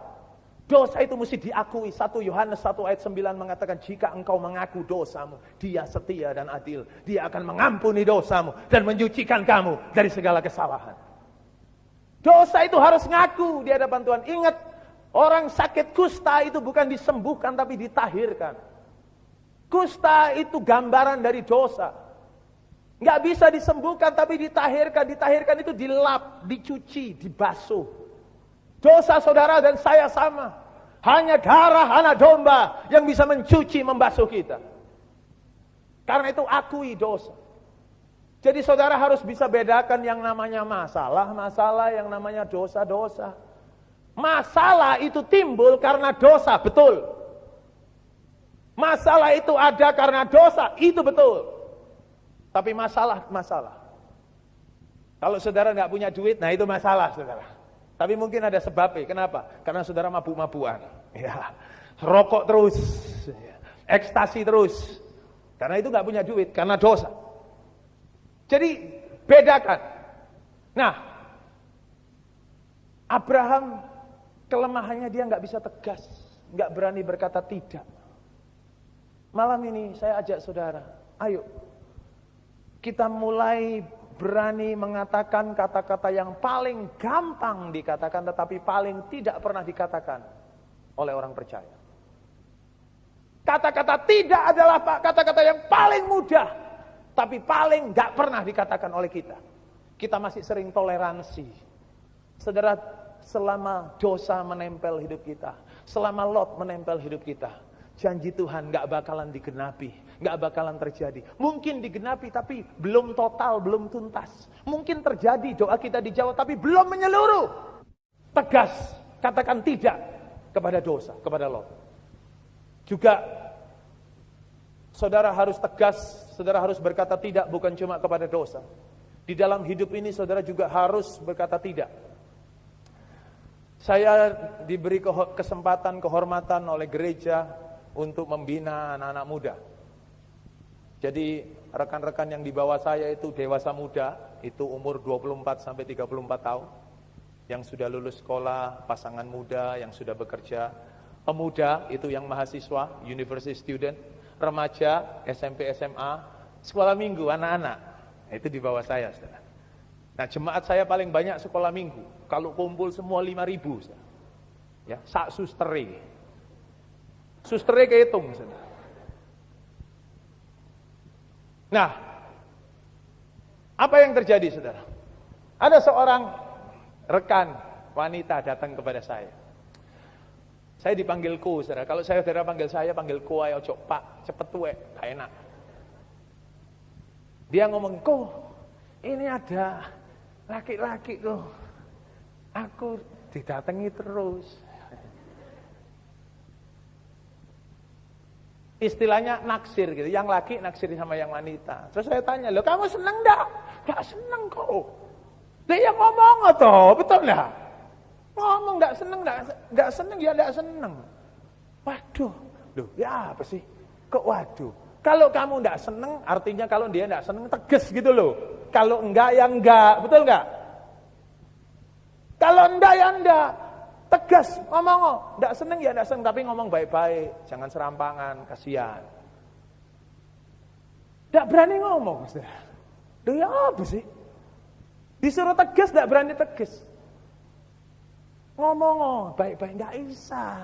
Dosa itu mesti diakui. 1 Yohanes 1 ayat 9 mengatakan, jika engkau mengaku dosamu, dia setia dan adil. Dia akan mengampuni dosamu dan menyucikan kamu dari segala kesalahan. Dosa itu harus ngaku di hadapan Tuhan. Ingat, orang sakit kusta itu bukan disembuhkan tapi ditahirkan. Kusta itu gambaran dari dosa. Nggak bisa disembuhkan tapi ditahirkan. Ditahirkan itu dilap, dicuci, dibasuh. Dosa saudara dan saya sama. Hanya darah anak domba yang bisa mencuci, membasuh kita. Karena itu akui dosa. Jadi saudara harus bisa bedakan yang namanya masalah, yang namanya dosa-dosa. Masalah itu timbul karena dosa, betul. Masalah itu ada karena dosa, itu betul. Tapi masalah. Kalau saudara nggak punya duit, nah itu masalah saudara. Tapi mungkin ada sebabnya. Kenapa? Karena saudara mabuk-mabukan. Ya, rokok terus, ekstasi terus. Karena itu nggak punya duit, karena dosa. Jadi bedakan. Nah, Abraham kelemahannya dia nggak bisa tegas, nggak berani berkata tidak. Malam ini saya ajak saudara, ayo kita mulai berani mengatakan kata-kata yang paling gampang dikatakan tetapi paling tidak pernah dikatakan oleh orang percaya. Kata-kata tidak adalah kata-kata yang paling mudah tapi paling gak pernah dikatakan oleh kita. Kita masih sering toleransi. Saudara, selama dosa menempel hidup kita, selama Lot menempel hidup kita, janji Tuhan gak bakalan digenapi. Gak bakalan terjadi. Mungkin digenapi tapi belum total, belum tuntas. Mungkin terjadi doa kita dijawab tapi belum menyeluruh. Tegas, katakan tidak kepada dosa, kepada Lot. Juga saudara harus tegas, saudara harus berkata tidak bukan cuma kepada dosa. Di dalam hidup ini saudara juga harus berkata tidak. Saya diberi kesempatan, kehormatan oleh gereja untuk membina anak-anak muda. Jadi rekan-rekan yang di bawah saya itu dewasa muda, itu umur 24 sampai 34 tahun. Yang sudah lulus sekolah, pasangan muda yang sudah bekerja. Pemuda itu yang mahasiswa, university student. Remaja, SMP, SMA, sekolah minggu, anak-anak. Itu di bawah saya, saudara. Nah, jemaat saya paling banyak sekolah minggu. Kalau kumpul semua 5.000, saudara. Ya, sak sustere. Sustere kehitung, saudara. Nah, apa yang terjadi, saudara? Ada seorang rekan wanita datang kepada saya. Saya dipanggil ku, saudara. Kalau saudara panggil saya, panggil ku ayo cok pak, cepet tuwe, gak enak. Dia ngomong, ku, ini ada laki-laki tuh. Aku didatangi terus. Istilahnya naksir gitu, yang laki naksir sama yang wanita. Terus saya tanya, "Loh, kamu seneng enggak?" "Enggak seneng kok." Dia ngomong toh, betul enggak? Ngomong enggak seneng ya enggak seneng. Waduh, loh, ya apa sih? Kok waduh? Kalau kamu enggak seneng, artinya kalau dia enggak seneng tegas gitu loh. Kalau enggak ya enggak, betul enggak? Kalau enggak ya enggak. Tegas, ngomong, enggak seneng ya enggak seneng, tapi ngomong baik-baik, jangan serampangan, kasihan. Enggak berani ngomong, saudara. Loh ya apa sih? Disuruh tegas, enggak berani tegas. Ngomong, baik-baik, enggak bisa.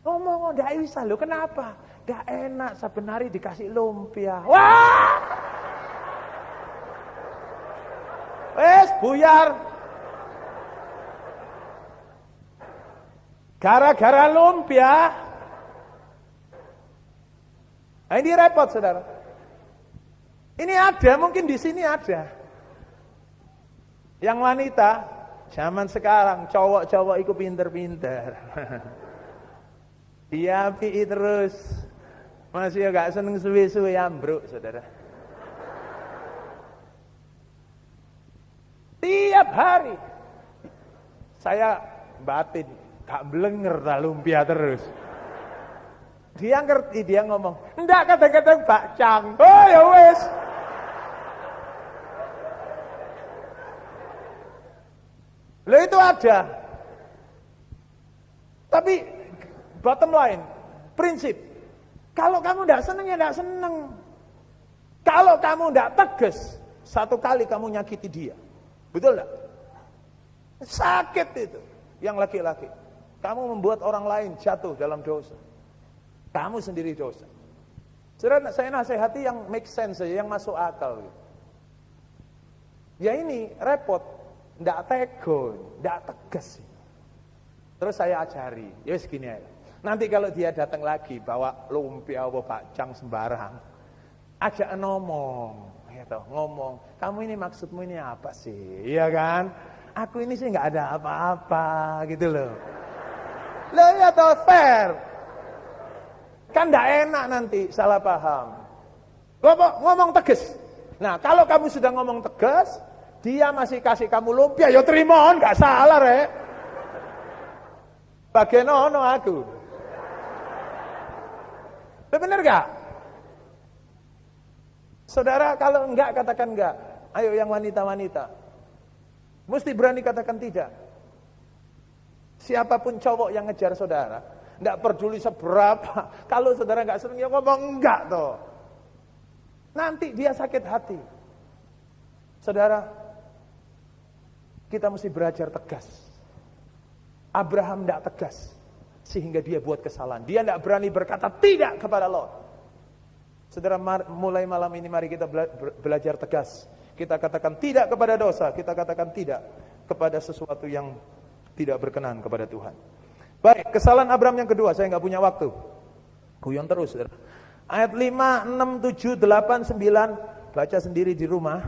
Ngomong, enggak bisa, loh kenapa? Enggak enak, saben hari dikasih lumpia. Wah! Wes, buyar. Gara-gara lumpia. Nah, ini repot, saudara. Ini ada, mungkin di sini ada. Yang wanita, zaman sekarang, cowok-cowok itu pinter-pinter. Dia pi terus. Masih agak seneng suwe-suwe ambruk, saudara. Tiap hari. Saya batin. Gak belenger tak lumpia terus. Dia ngerti, dia ngomong, "Ndak kadang-kadang bakcang." Oh ya wes. Loh itu ada. Tapi bottom line, prinsip. Kalau kamu ndak seneng ya ndak seneng. Kalau kamu ndak tegas, satu kali kamu nyakiti dia. Betul ndak? Sakit itu yang laki-laki. Kamu membuat orang lain jatuh dalam dosa. Kamu sendiri dosa. Saya nasihati yang make sense saja, yang masuk akal. Ya ini repot. Nggak tegon, nggak tegas. Terus saya ajari, ya segini aja. Nanti kalau dia datang lagi bawa lumpia atau bakcang sembarang, ajak ngomong, gitu, ngomong. Kamu ini maksudmu ini apa sih? Iya kan? Aku ini sih nggak ada apa-apa, gitu loh. Loh ya toh fair. Kan enggak enak nanti salah paham. Ngomong tegas. Nah, kalau kamu sudah ngomong tegas, Dia masih kasih kamu lumpia, ya terima, nggak salah rek. Bagian ono aku. Bener gak? Saudara, kalau enggak katakan enggak. Ayo yang wanita-wanita, mesti berani katakan tidak. Siapapun cowok yang ngejar saudara, enggak peduli seberapa, kalau saudara enggak senang ya ngomong enggak toh. Nanti dia sakit hati. Saudara, kita mesti belajar tegas. Abraham enggak tegas, sehingga dia buat kesalahan. Dia enggak berani berkata tidak kepada Lot. Saudara, mulai malam ini mari kita belajar tegas. Kita katakan tidak kepada dosa, kita katakan tidak kepada sesuatu yang tidak berkenan kepada Tuhan. Baik, kesalahan Abraham yang kedua, saya nggak punya waktu. Guyon terus, saudara. Ayat 5, 6, 7, 8, 9, baca sendiri di rumah.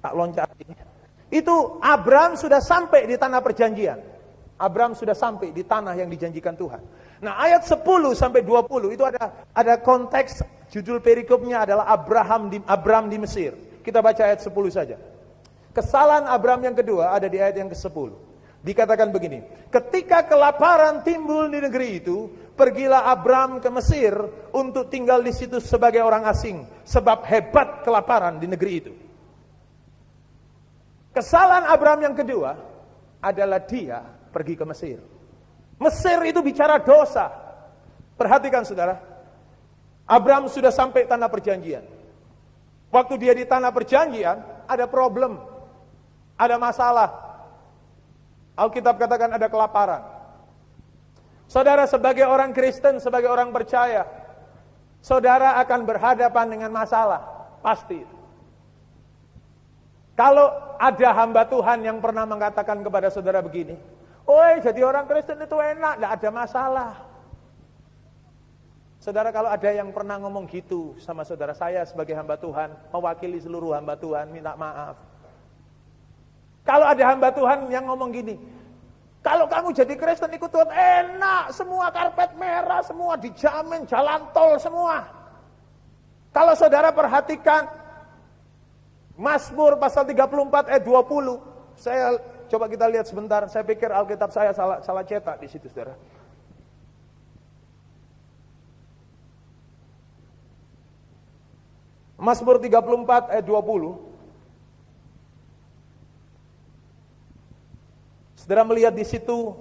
Tak loncatin. Itu Abraham sudah sampai di tanah perjanjian. Abraham sudah sampai di tanah yang dijanjikan Tuhan. Nah, ayat 10 sampai 20 itu ada konteks, judul perikopnya adalah Abraham di Mesir. Kita baca ayat 10 saja. Kesalahan Abraham yang kedua ada di ayat yang ke-10. Dikatakan begini, ketika kelaparan timbul di negeri itu, pergilah Abraham ke Mesir untuk tinggal di situ sebagai orang asing, sebab hebat kelaparan di negeri itu. Kesalahan Abraham yang kedua adalah dia pergi ke Mesir. Mesir itu bicara dosa. Perhatikan saudara, Abraham sudah sampai tanah perjanjian. Waktu dia di tanah perjanjian, ada problem, ada masalah. Alkitab katakan ada kelaparan. Saudara, sebagai orang Kristen, sebagai orang percaya, saudara akan berhadapan dengan masalah, pasti. Kalau ada hamba Tuhan yang pernah mengatakan kepada saudara begini, "Oi, jadi orang Kristen itu enak, tidak ada masalah." Saudara, kalau ada yang pernah ngomong gitu sama saudara, saya sebagai hamba Tuhan, mewakili seluruh hamba Tuhan, minta maaf. Kalau ada hamba Tuhan yang ngomong gini, "Kalau kamu jadi Kristen ikut Tuhan, enak, semua karpet merah, semua dijamin, jalan tol semua." Kalau saudara perhatikan Mazmur pasal 34 ayat 20, saya coba kita lihat sebentar, saya pikir Alkitab saya salah cetak di situ, saudara. Mazmur 34 ayat 20. Saudara melihat di situ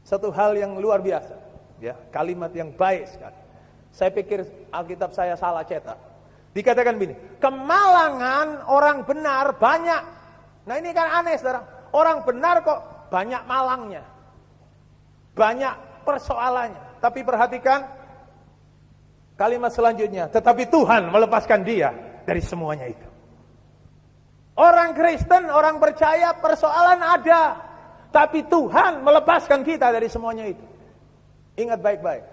satu hal yang luar biasa, ya, kalimat yang baik sekali. Saya pikir Alkitab saya salah cetak. Dikatakan begini, kemalangan orang benar banyak. Nah, ini kan aneh, saudara. Orang benar kok banyak malangnya, banyak persoalannya. Tapi perhatikan kalimat selanjutnya, tetapi Tuhan melepaskan dia dari semuanya itu. Orang Kristen, orang percaya, persoalan ada, tapi Tuhan melepaskan kita dari semuanya itu. Ingat baik-baik.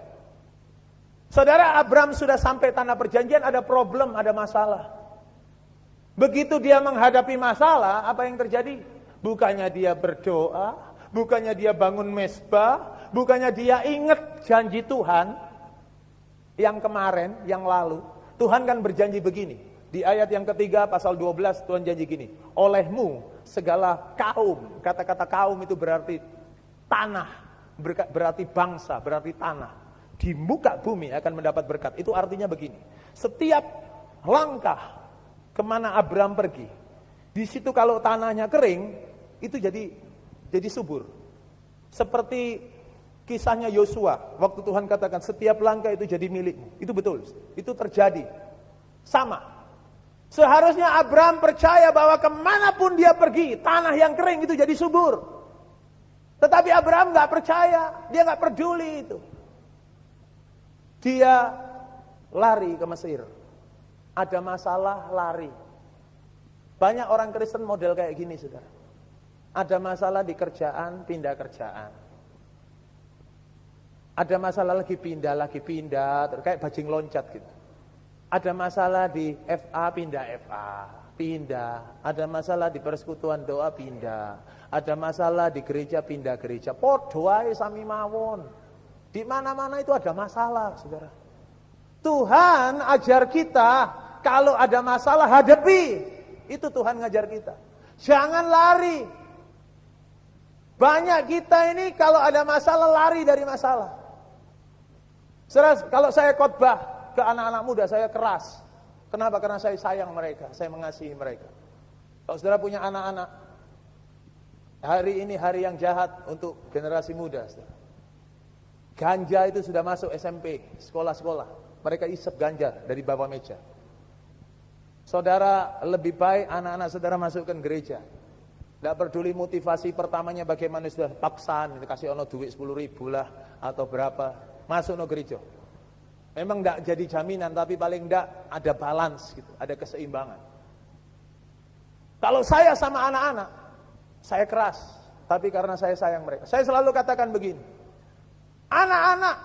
Saudara, Abraham sudah sampai tanah perjanjian, ada problem, ada masalah. Begitu dia menghadapi masalah, apa yang terjadi? Bukannya dia berdoa, bukannya dia bangun mezbah, bukannya dia ingat janji Tuhan yang kemarin, yang lalu. Tuhan kan berjanji begini. Di ayat yang ketiga pasal 12 Tuhan janji gini, olehmu segala kaum, kata-kata kaum itu berarti tanah, berarti bangsa, berarti tanah, di muka bumi akan mendapat berkat. Itu artinya begini, setiap langkah kemana Abraham pergi, di situ kalau tanahnya kering, itu jadi subur. Seperti kisahnya Yosua, waktu Tuhan katakan setiap langkah itu jadi milikmu. Itu betul, itu terjadi. Sama. Seharusnya Abraham percaya bahwa kemanapun dia pergi, tanah yang kering itu jadi subur. Tetapi Abraham gak percaya, dia gak peduli itu. Dia lari ke Mesir. Ada masalah, lari. Banyak orang Kristen model kayak gini, saudara. Ada masalah di kerjaan, pindah kerjaan. Ada masalah lagi pindah, kayak bajing loncat gitu. Ada masalah di FA, pindah FA, pindah. Ada masalah di persekutuan doa, pindah. Ada masalah di gereja, pindah gereja. Podo ae sami mawon. Di mana-mana itu ada masalah, saudara. Tuhan ajar kita, kalau ada masalah hadapi. Itu Tuhan ngajar kita. Jangan lari. Banyak kita ini kalau ada masalah lari dari masalah. Kalau saya khotbah ke anak-anak muda, saya keras. Kenapa? Karena saya sayang mereka, saya mengasihi mereka. Kalau saudara punya anak-anak, hari ini hari yang jahat untuk generasi muda, saudara. Ganja itu sudah masuk SMP, sekolah-sekolah. Mereka isep ganja dari bawah meja. Saudara, lebih baik anak-anak saudara masukkan gereja. Tidak peduli motivasi pertamanya bagaimana, sudah paksaan, kasih ono duit 10.000 lah atau berapa, masuk no gereja. Memang tidak jadi jaminan, tapi paling tidak ada balance gitu, ada keseimbangan. Kalau saya sama anak-anak, saya keras, tapi karena saya sayang mereka. Saya selalu katakan begini, anak-anak,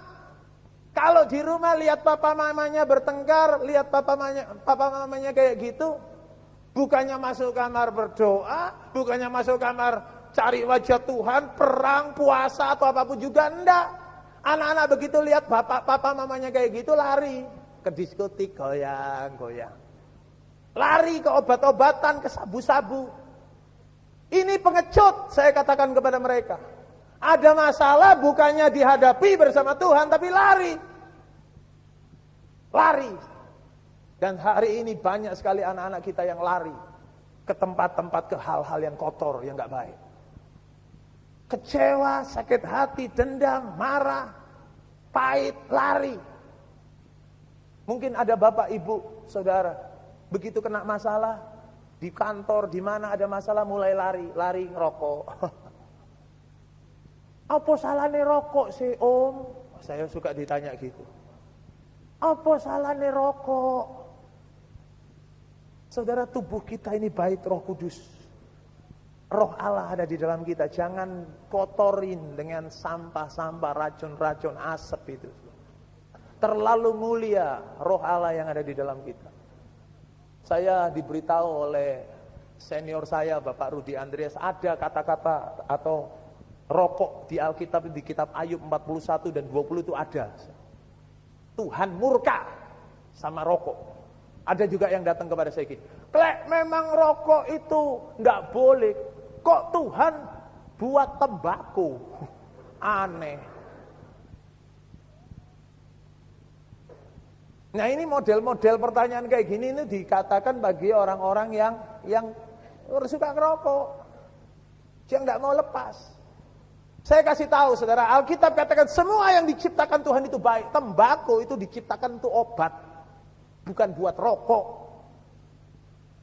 kalau di rumah lihat papa mamanya bertengkar, lihat papa mamanya kayak gitu, bukannya masuk kamar berdoa, bukannya masuk kamar cari wajah Tuhan, perang, puasa atau apapun juga, enggak. Anak-anak begitu lihat papa mamanya kayak gitu, lari ke diskotik, goyang-goyang. Lari ke obat-obatan, ke sabu-sabu. Ini pengecut, saya katakan kepada mereka. Ada masalah bukannya dihadapi bersama Tuhan, tapi lari. Lari. Dan hari ini banyak sekali anak-anak kita yang lari ke tempat-tempat, ke hal-hal yang kotor, yang gak baik. Kecewa, sakit hati, dendam, marah, pahit, lari. Mungkin ada bapak, ibu, saudara, begitu kena masalah, di kantor, di mana ada masalah, mulai lari ngerokok. Apa salahnya rokok sih om? Saya suka ditanya gitu. Apa salahnya rokok? Saudara, tubuh kita ini bait Roh Kudus. Roh Allah ada di dalam kita. Jangan kotorin dengan sampah-sampah, racun-racun, asap itu. Terlalu mulia Roh Allah yang ada di dalam kita. Saya diberitahu oleh senior saya, Bapak Rudi Andreas, ada kata-kata atau rokok di Alkitab, di kitab Ayub 41 dan 20 itu ada. Tuhan murka sama rokok. Ada juga yang datang kepada saya gini, Klek, memang rokok itu enggak boleh. Kok Tuhan buat tembakau? Aneh. Nah, ini model-model pertanyaan kayak gini ini dikatakan bagi orang-orang yang suka ngerokok, yang enggak mau lepas. Saya kasih tahu saudara, Alkitab katakan semua yang diciptakan Tuhan itu baik. Tembakau itu diciptakan untuk obat, bukan buat rokok.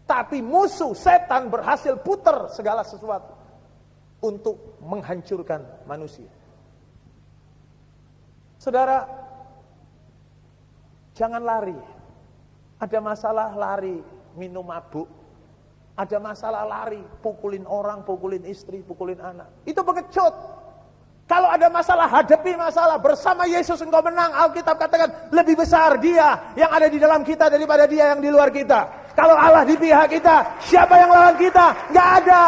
Tapi musuh setan berhasil putar segala sesuatu untuk menghancurkan manusia. Saudara, jangan lari. Ada masalah lari minum mabuk. Ada masalah lari pukulin orang, pukulin istri, pukulin anak. Itu pengecut. Kalau ada masalah, hadapi masalah. Bersama Yesus engkau menang. Alkitab katakan lebih besar Dia yang ada di dalam kita daripada Dia yang di luar kita. Kalau Allah di pihak kita, siapa yang lawan kita? Gak ada.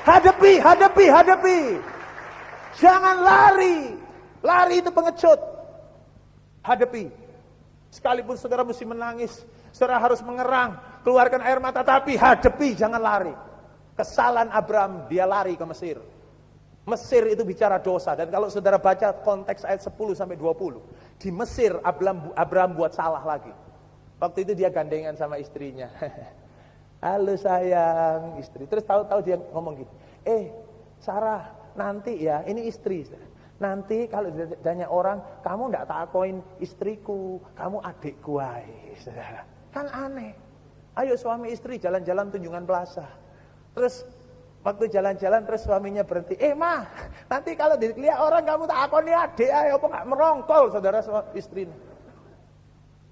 Hadapi. Jangan lari. Lari itu pengecut. Hadapi. Sekalipun saudara mesti menangis, saudara harus mengerang, keluarkan air mata, tapi hadapi, jangan lari. Kesalahan Abraham, dia lari ke Mesir. Mesir itu bicara dosa, dan kalau saudara baca konteks ayat 10 sampai 20, di Mesir Abraham buat salah lagi. Waktu itu dia gandengan sama istrinya. Halo sayang, istri. Terus tahu-tahu dia ngomong gitu. Sarah, nanti ya, ini istri. Nanti kalau ditanya orang, kamu enggak takoin istriku, kamu adikku aja. Saudara. Kan aneh. Ayo suami istri jalan-jalan Tunjungan Plaza. Terus waktu jalan-jalan terus suaminya berhenti. Mah, nanti kalau dilihat orang kamu tak akoni adik ayo apa enggak merongkol saudara istrinya.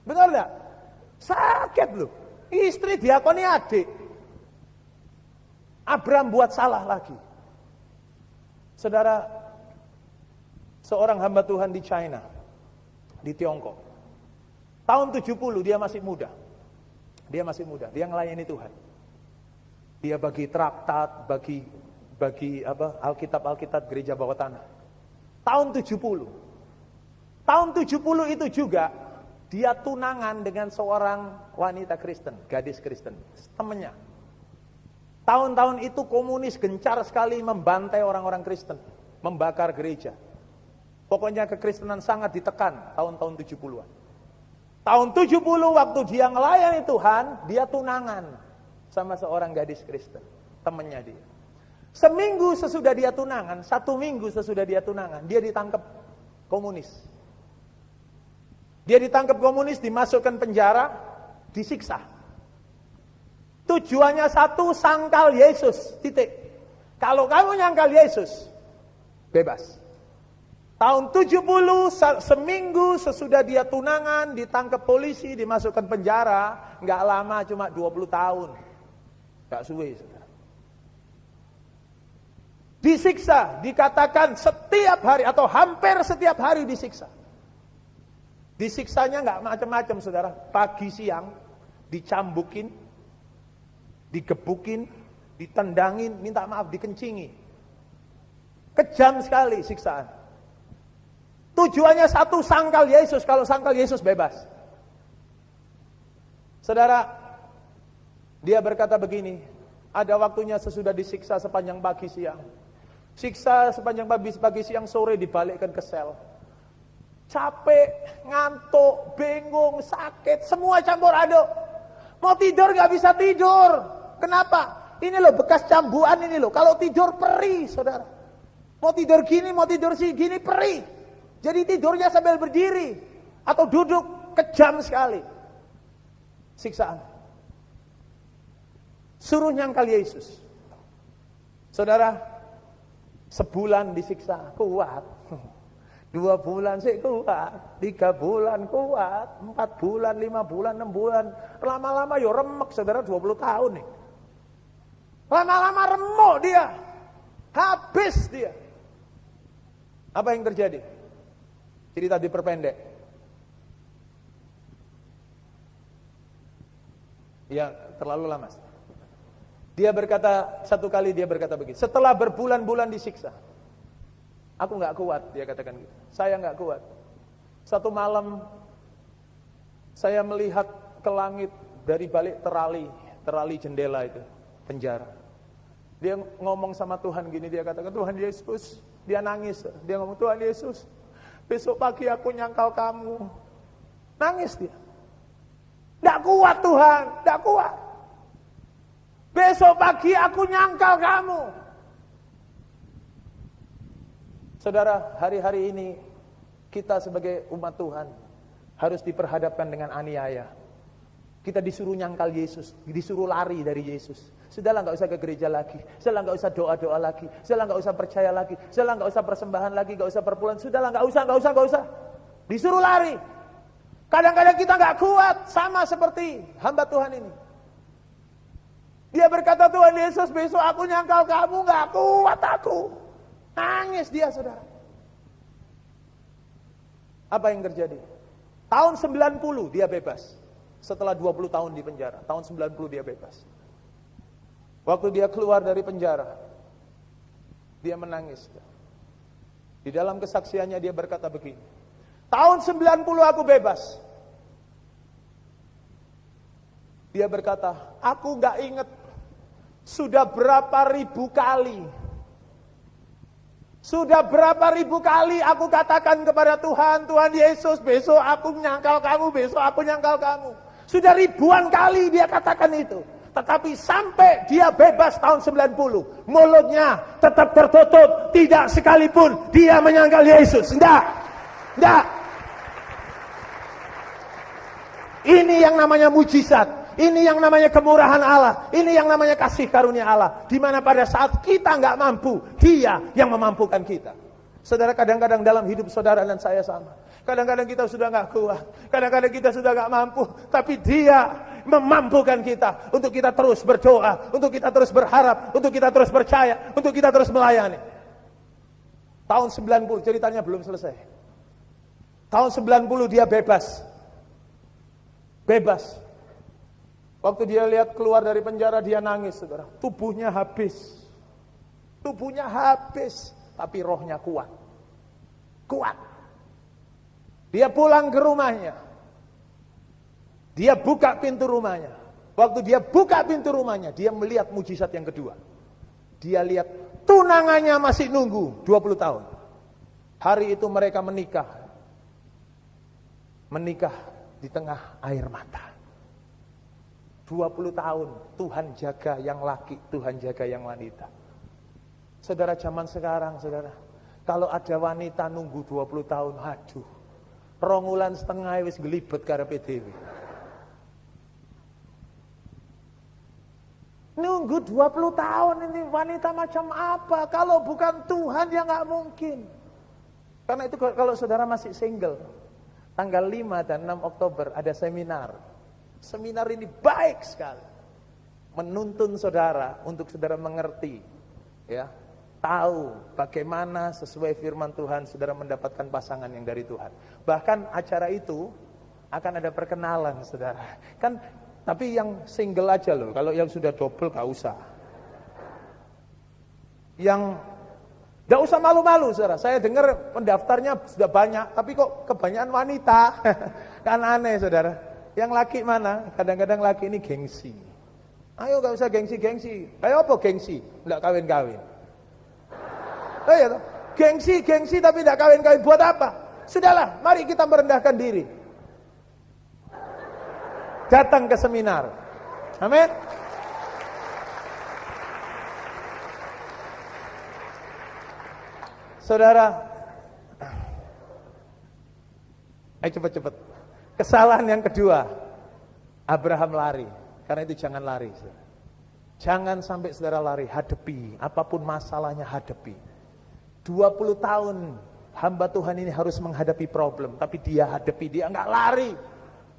Benar enggak? Sakit loh. Istri diakoni adik. Abraham buat salah lagi. Saudara, seorang hamba Tuhan di China, di Tiongkok. Tahun 70 dia masih muda. Dia ngelayani Tuhan. Dia bagi traktat, bagi Alkitab gereja bawah tanah. Tahun 70. Tahun 70 itu juga Dia tunangan dengan seorang wanita Kristen, gadis Kristen, temannya. Tahun-tahun itu komunis gencar sekali membantai orang-orang Kristen, membakar gereja. Pokoknya kekristenan sangat ditekan tahun-tahun 70-an. Tahun 70 waktu dia ngelayani Tuhan, dia tunangan sama seorang gadis Kristen, temannya dia. Seminggu sesudah dia tunangan, 1 minggu sesudah dia tunangan, dia ditangkap komunis. Dia ditangkap komunis, dimasukkan penjara, disiksa. Tujuannya satu, sangkal Yesus, titik. Kalau kamu nyangkal Yesus, bebas. Tahun 70, seminggu sesudah dia tunangan, ditangkap polisi, dimasukkan penjara, nggak lama, cuma 20 tahun. Nggak suwe, saudara. Disiksa, dikatakan setiap hari atau hampir setiap hari disiksa. Disiksanya nggak macam-macam, saudara. Pagi siang dicambukin, digebukin, ditendangin, minta maaf, dikencingi. Kejam sekali siksaan. Tujuannya satu, sangkal Yesus. Kalau sangkal Yesus bebas. Saudara, dia berkata begini, ada waktunya sesudah disiksa sepanjang pagi siang. Siksa sepanjang pagi siang, sore dibalikkan ke sel. Capek, ngantuk, bingung, sakit, semua campur aduk. Mau tidur gak bisa tidur. Kenapa? Ini loh bekas cambuan ini loh. Kalau tidur perih, saudara. Mau tidur gini, mau tidur gini, perih. Jadi tidurnya sambil berdiri atau duduk, kejam sekali. Siksaan. Suruh nyangkal Yesus. Saudara, sebulan disiksa, kuat. 2 bulan sih kuat, 3 bulan kuat, 4 bulan, 5 bulan, 6 bulan. Lama-lama ya remek, saudara, 20 tahun nih. Lama-lama remuk dia. Habis dia. Apa yang terjadi? Cerita diperpendek. Ya, terlalu lama. Dia berkata, satu kali dia berkata begini, setelah berbulan-bulan disiksa, aku gak kuat, dia katakan gitu. Saya gak kuat. Satu malam, saya melihat ke langit dari balik terali jendela itu, penjara. Dia ngomong sama Tuhan gini, dia katakan, Tuhan Yesus, dia nangis. Dia ngomong, Tuhan Yesus, besok pagi aku nyangkal kamu. Nangis dia. Gak kuat Tuhan, gak kuat. Besok pagi aku nyangkal kamu. Saudara, hari-hari ini kita sebagai umat Tuhan harus diperhadapkan dengan aniaya. Kita disuruh nyangkal Yesus, disuruh lari dari Yesus. Sudahlah, gak usah ke gereja lagi. Sudahlah, gak usah doa-doa lagi. Sudahlah, gak usah percaya lagi. Sudahlah, gak usah persembahan lagi, gak usah perpuluhan. Sudahlah, gak usah. Disuruh lari. Kadang-kadang kita gak kuat, sama seperti hamba Tuhan ini. Dia berkata, Tuhan Yesus, besok aku nyangkal kamu, gak kuat aku. Nangis dia, saudara. Apa yang terjadi? Tahun 90 dia bebas. Setelah 20 tahun di penjara, tahun 90 dia bebas. Waktu dia keluar dari penjara, dia menangis. Di dalam kesaksiannya dia berkata begini, tahun 90 aku bebas. Dia berkata, aku gak ingat sudah berapa ribu kali aku katakan kepada Tuhan, Tuhan Yesus, besok aku nyangkal kamu, besok aku nyangkal kamu. Sudah ribuan kali dia katakan itu. Tetapi sampai dia bebas tahun 90, mulutnya tetap tertutup, tidak sekalipun dia menyangkal Yesus. Enggak. Ini yang namanya mujizat. Ini yang namanya kemurahan Allah. Ini yang namanya kasih karunia Allah. Di mana pada saat kita nggak mampu, Dia yang memampukan kita. Saudara, kadang-kadang dalam hidup saudara dan saya sama. Kadang-kadang kita sudah nggak kuat. Kadang-kadang kita sudah nggak mampu. Tapi Dia memampukan kita. Untuk kita terus berdoa. Untuk kita terus berharap. Untuk kita terus percaya. Untuk kita terus melayani. Tahun 90, ceritanya belum selesai. Tahun 90 dia bebas. Waktu dia lihat keluar dari penjara, dia nangis, saudara. Tubuhnya habis, tapi rohnya kuat. Dia pulang ke rumahnya. Dia buka pintu rumahnya. Waktu dia buka pintu rumahnya, dia melihat mujizat yang kedua. Dia lihat tunangannya masih nunggu 20 tahun. Hari itu mereka menikah. Menikah di tengah air mata. 20 tahun Tuhan jaga yang laki, Tuhan jaga yang wanita. Saudara, zaman sekarang, saudara, kalau ada wanita nunggu 20 tahun, aduh, 2 bulan setengah wis gelibet karepe dhewe. Nunggu 20 tahun ini wanita macam apa? Kalau bukan Tuhan ya nggak mungkin. Karena itu kalau saudara masih single, tanggal 5 dan 6 Oktober ada seminar. Seminar ini baik sekali. Menuntun saudara untuk saudara mengerti, ya, tahu bagaimana sesuai firman Tuhan saudara mendapatkan pasangan yang dari Tuhan. Bahkan acara itu akan ada perkenalan, saudara. Kan, tapi yang single aja loh. Kalau yang sudah double gak usah. Yang gak usah malu-malu, saudara. Saya dengar pendaftarnya sudah banyak, tapi kok kebanyakan wanita. Kan aneh, saudara. Yang laki mana? Kadang-kadang laki ini gengsi. Ayo gak usah gengsi-gengsi. Kayak apa gengsi? Nggak kawin-kawin. Oh iya toh? Gengsi tapi tidak kawin-kawin. Buat apa? Sudahlah, mari kita merendahkan diri. Datang ke seminar. Amin. Saudara, ayo cepat-cepat. Kesalahan yang kedua, Abraham lari. Karena itu jangan lari, saudara. Jangan sampai saudara lari, hadapi. Apapun masalahnya, hadapi. 20 tahun hamba Tuhan ini harus menghadapi problem, tapi dia hadapi, dia enggak lari.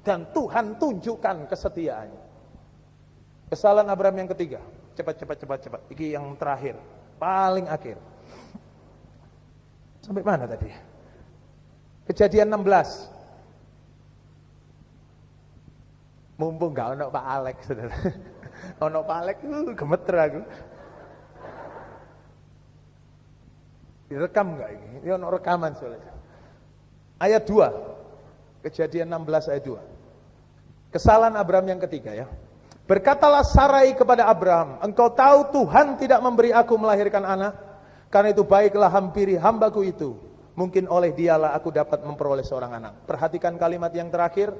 Dan Tuhan tunjukkan kesetiaannya. Kesalahan Abraham yang ketiga. Cepat. Ini yang terakhir, paling akhir. Sampai mana tadi? Kejadian 16. Mumpung enggak ono Pak Alex, saudara. Ono Pak Alex, gemeter aku. Direkam enggak ini? Ini ono rekaman soalnya. Ayat 2. Kejadian 16 ayat 2. Kesalahan Abraham yang ketiga, ya. Berkatalah Sarai kepada Abraham, engkau tahu Tuhan tidak memberi aku melahirkan anak, karena itu baiklah hampiri hambaku itu. Mungkin oleh dialah aku dapat memperoleh seorang anak. Perhatikan kalimat yang terakhir.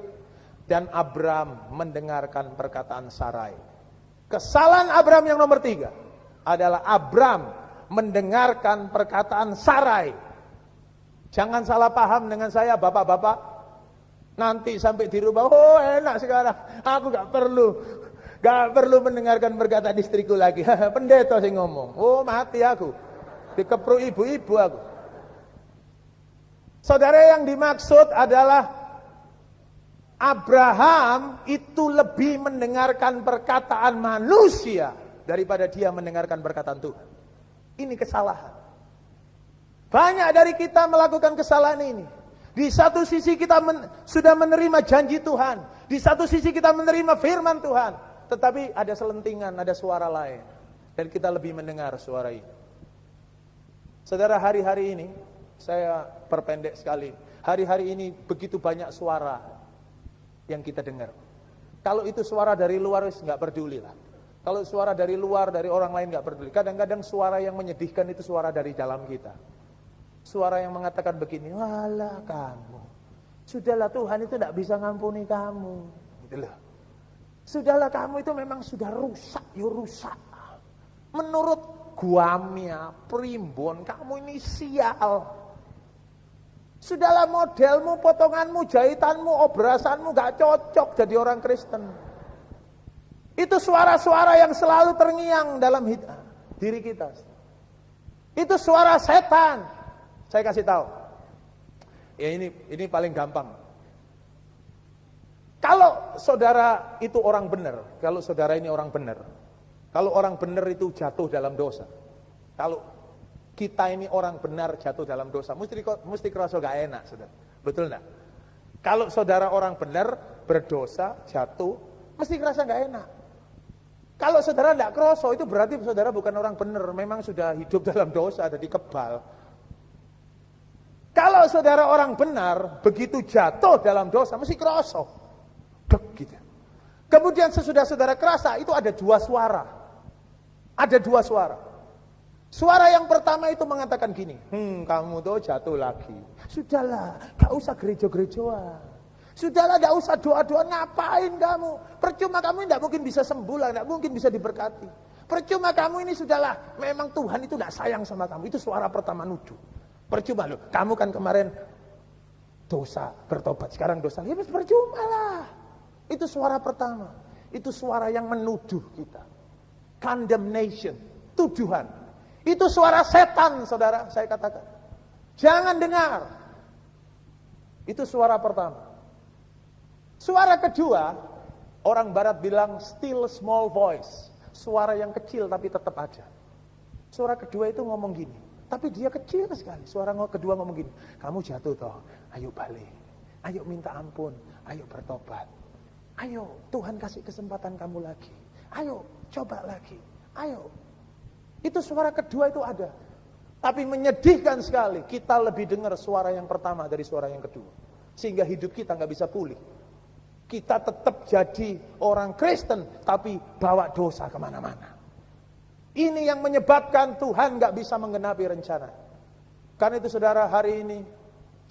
Dan Abraham mendengarkan perkataan Sarai. Kesalahan Abraham yang nomor 3 adalah Abraham mendengarkan perkataan Sarai. Jangan salah paham dengan saya, bapak-bapak. Nanti sampai di rumah, oh enak sekarang, aku gak perlu mendengarkan perkataan istriku lagi. Pendeta sih ngomong, oh mati aku, dikepruk ibu-ibu aku. Saudara, yang dimaksud adalah Abraham itu lebih mendengarkan perkataan manusia daripada dia mendengarkan perkataan Tuhan. Ini kesalahan. Banyak dari kita melakukan kesalahan ini. Di satu sisi kita sudah menerima janji Tuhan. Di satu sisi kita menerima firman Tuhan. Tetapi ada selentingan, ada suara lain. Dan kita lebih mendengar suara ini. Saudara, hari-hari ini, saya perpendek sekali. Hari-hari ini begitu banyak suara yang kita dengar. Kalau itu suara dari luar, nggak peduli lah. Kalau suara dari luar, dari orang lain nggak peduli. Kadang-kadang suara yang menyedihkan itu suara dari dalam kita. Suara yang mengatakan begini, walah kamu, sudahlah Tuhan itu tidak bisa ngampuni kamu. Gitu loh. Sudahlah kamu itu memang sudah rusak, rusak. Menurut guamnya, primbon, kamu ini sial. Sudahlah modelmu, potonganmu, jahitanmu, obrasanmu gak cocok jadi orang Kristen. Itu suara-suara yang selalu terngiang dalam diri kita. Itu suara setan. Saya kasih tahu. Ya ini paling gampang. Kalau saudara itu orang benar, kalau saudara ini orang benar, kalau orang benar itu jatuh dalam dosa. Kalau kita ini orang benar jatuh dalam dosa, mesti kerasa gak enak, saudara. Betul enggak? Kalau saudara orang benar berdosa, jatuh, mesti kerasa gak enak. Kalau saudara enggak kerasa, itu berarti saudara bukan orang benar, memang sudah hidup dalam dosa, jadi kebal. Kalau saudara orang benar, begitu jatuh dalam dosa, mesti kerasa. dek gitu. Kemudian sesudah saudara kerasa itu ada dua suara. Ada dua suara. Suara yang pertama itu mengatakan gini, kamu tuh jatuh lagi. Sudahlah, gak usah gereja-gerejaan. Sudahlah, gak usah doa-doa, ngapain kamu? Percuma kamu tidak mungkin bisa sembuh lah, tidak mungkin bisa diberkati. Percuma kamu ini sudahlah, memang Tuhan itu tidak sayang sama kamu. Itu suara pertama nuduh. Percuma loh, kamu kan kemarin dosa, bertobat, sekarang dosa. Ya percuma lah. Itu suara pertama. Itu suara yang menuduh kita. Condemnation, tuduhan. Itu suara setan, saudara, saya katakan. Jangan dengar. Itu suara pertama. Suara kedua, orang barat bilang still small voice. Suara yang kecil tapi tetap ada. Suara kedua itu ngomong gini, tapi dia kecil sekali. Suara kedua ngomong gini, kamu jatuh toh, ayo balik. Ayo minta ampun, ayo bertobat. Ayo, Tuhan kasih kesempatan kamu lagi. Ayo, coba lagi. Ayo. Itu suara kedua itu ada. Tapi menyedihkan sekali, kita lebih dengar suara yang pertama dari suara yang kedua. Sehingga hidup kita gak bisa pulih. Kita tetap jadi orang Kristen, tapi bawa dosa kemana-mana. Ini yang menyebabkan Tuhan gak bisa menggenapi rencana. Karena itu saudara, hari ini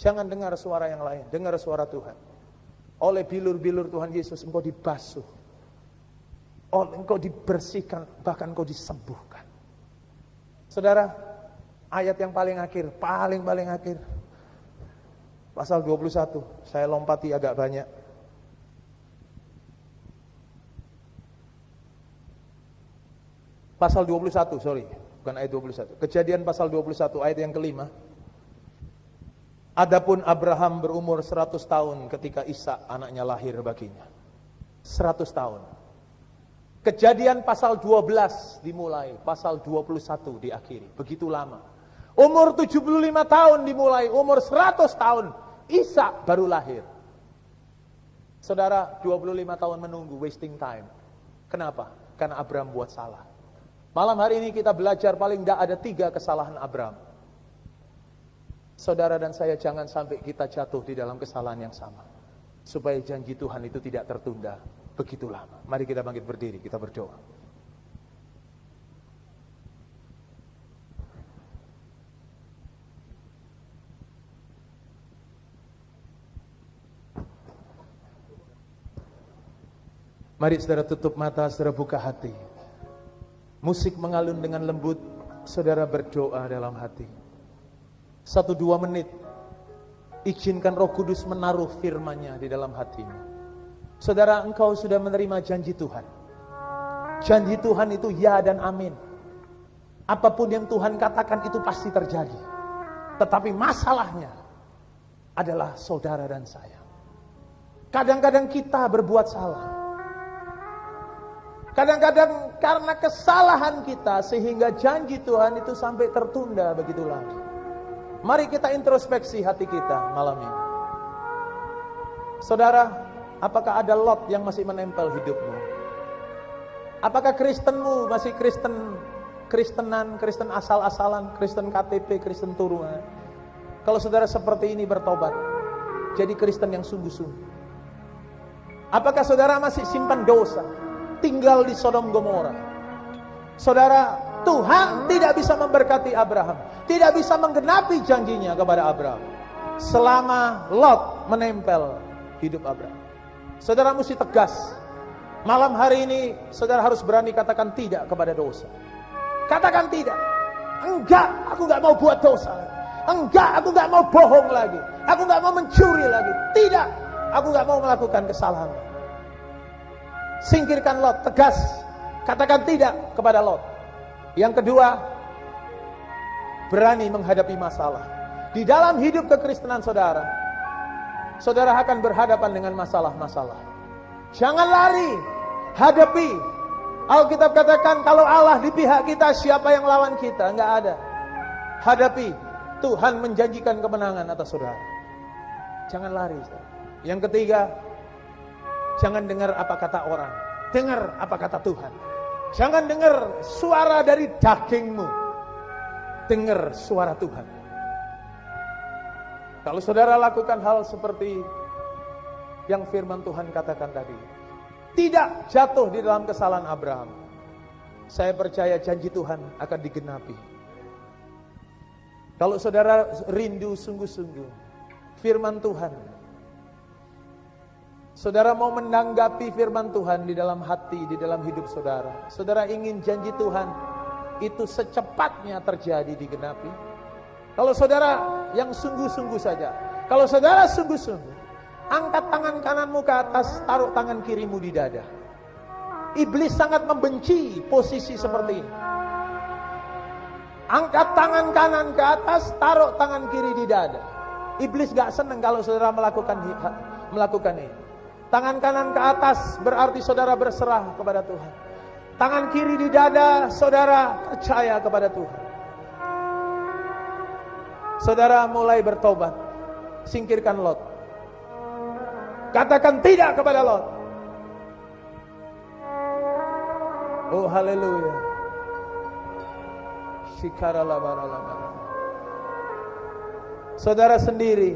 jangan dengar suara yang lain, dengar suara Tuhan. Oleh bilur-bilur Tuhan Yesus engkau dibasuh, engkau dibersihkan, bahkan engkau disembuhkan. Saudara, ayat yang paling akhir, paling akhir, pasal 21, saya lompati agak banyak. Pasal 21, sorry, bukan ayat 21. Kejadian pasal 21 ayat yang kelima. Adapun Abraham berumur 100 tahun ketika Ishak anaknya lahir baginya. 100 tahun. Kejadian pasal 12 dimulai, pasal 21 diakhiri. Begitu lama. Umur 75 tahun dimulai, umur 100 tahun Ishak baru lahir. Saudara, 25 tahun menunggu, wasting time. Kenapa? Karena Abraham buat salah. Malam hari ini kita belajar paling tidak ada 3 kesalahan Abraham. Saudara dan saya jangan sampai kita jatuh di dalam kesalahan yang sama. Supaya janji Tuhan itu tidak tertunda begitu lama. Mari kita bangkit berdiri, kita berdoa. Mari saudara tutup mata, saudara buka hati. Musik mengalun dengan lembut, saudara berdoa dalam hati. 1-2 menit, izinkan Roh Kudus menaruh firman-Nya di dalam hatimu. Saudara, engkau sudah menerima janji Tuhan. Janji Tuhan itu ya dan amin. Apapun yang Tuhan katakan itu pasti terjadi. Tetapi masalahnya adalah saudara dan saya. Kadang-kadang kita berbuat salah. Kadang-kadang karena kesalahan kita sehingga janji Tuhan itu sampai tertunda begitu lama. Mari kita introspeksi hati kita malam ini. Saudara, apakah ada Lot yang masih menempel hidupmu? Apakah Kristenmu masih Kristen asal-asalan, Kristen KTP, Kristen turunan? Kalau saudara seperti ini bertobat, jadi Kristen yang sungguh-sungguh. Apakah saudara masih simpan dosa, tinggal di Sodom Gomora? Saudara, Tuhan tidak bisa memberkati Abraham, tidak bisa menggenapi janjinya kepada Abraham selama Lot menempel hidup Abraham. Saudara mesti tegas. Malam hari ini saudara harus berani katakan tidak kepada dosa. Katakan tidak. Enggak, aku gak mau buat dosa. Enggak, aku gak mau bohong lagi. Aku gak mau mencuri lagi. Tidak, aku gak mau melakukan kesalahan. Singkirkan Lot, tegas. Katakan tidak kepada Lot. Yang kedua, berani menghadapi masalah. Di dalam hidup kekristenan saudara, saudara akan berhadapan dengan masalah-masalah. Jangan lari, hadapi. Alkitab katakan kalau Allah di pihak kita, siapa yang lawan kita? Enggak ada. Hadapi. Tuhan menjanjikan kemenangan atas saudara. Jangan lari. Yang ketiga, jangan dengar apa kata orang, dengar apa kata Tuhan. Jangan dengar suara dari dagingmu, dengar suara Tuhan. Kalau saudara lakukan hal seperti yang firman Tuhan katakan tadi. Tidak jatuh di dalam kesalahan Abraham. Saya percaya janji Tuhan akan digenapi. Kalau saudara rindu sungguh-sungguh firman Tuhan, saudara mau menanggapi firman Tuhan di dalam hati, di dalam hidup saudara, saudara ingin janji Tuhan itu secepatnya terjadi digenapi. Kalau saudara yang sungguh-sungguh saja, kalau saudara sungguh-sungguh, angkat tangan kananmu ke atas, taruh tangan kirimu di dada. Iblis sangat membenci posisi seperti ini. Angkat tangan kanan ke atas, taruh tangan kiri di dada. Iblis gak senang kalau saudara melakukan ini. Tangan kanan ke atas berarti saudara berserah kepada Tuhan. Tangan kiri di dada, saudara percaya kepada Tuhan. Saudara mulai bertobat. Singkirkan Lot. Katakan tidak kepada Lot. Oh haleluya. Saudara sendiri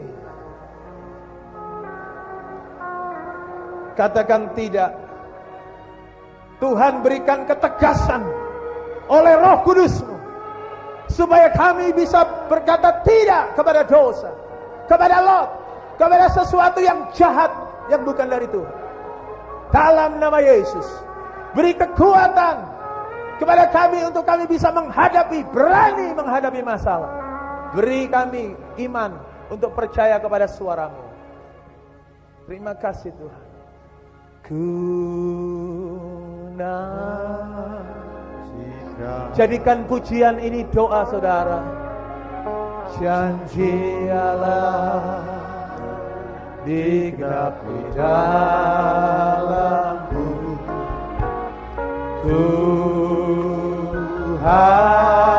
katakan tidak. Tuhan berikan ketegasan oleh Roh Kudus-Mu supaya kami bisa berkata tidak kepada dosa, kepada Lot, kepada sesuatu yang jahat yang bukan dari Tuhan. Dalam nama Yesus, beri kekuatan kepada kami untuk kami bisa berani menghadapi masalah. Beri kami iman untuk percaya kepada suara-Mu. Terima kasih Tuhan. Jadikan pujian ini doa saudara. Janji Allah digenapi dalamku. Ku harapkan.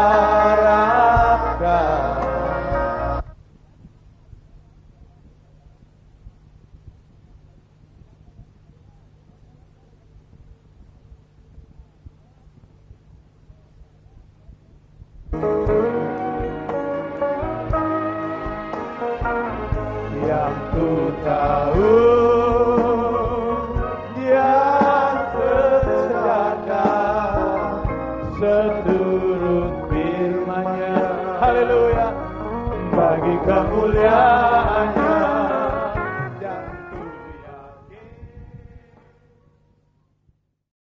Yang ku tahu Dia sediakan seturut firman-Nya, haleluya, bagi kemuliaan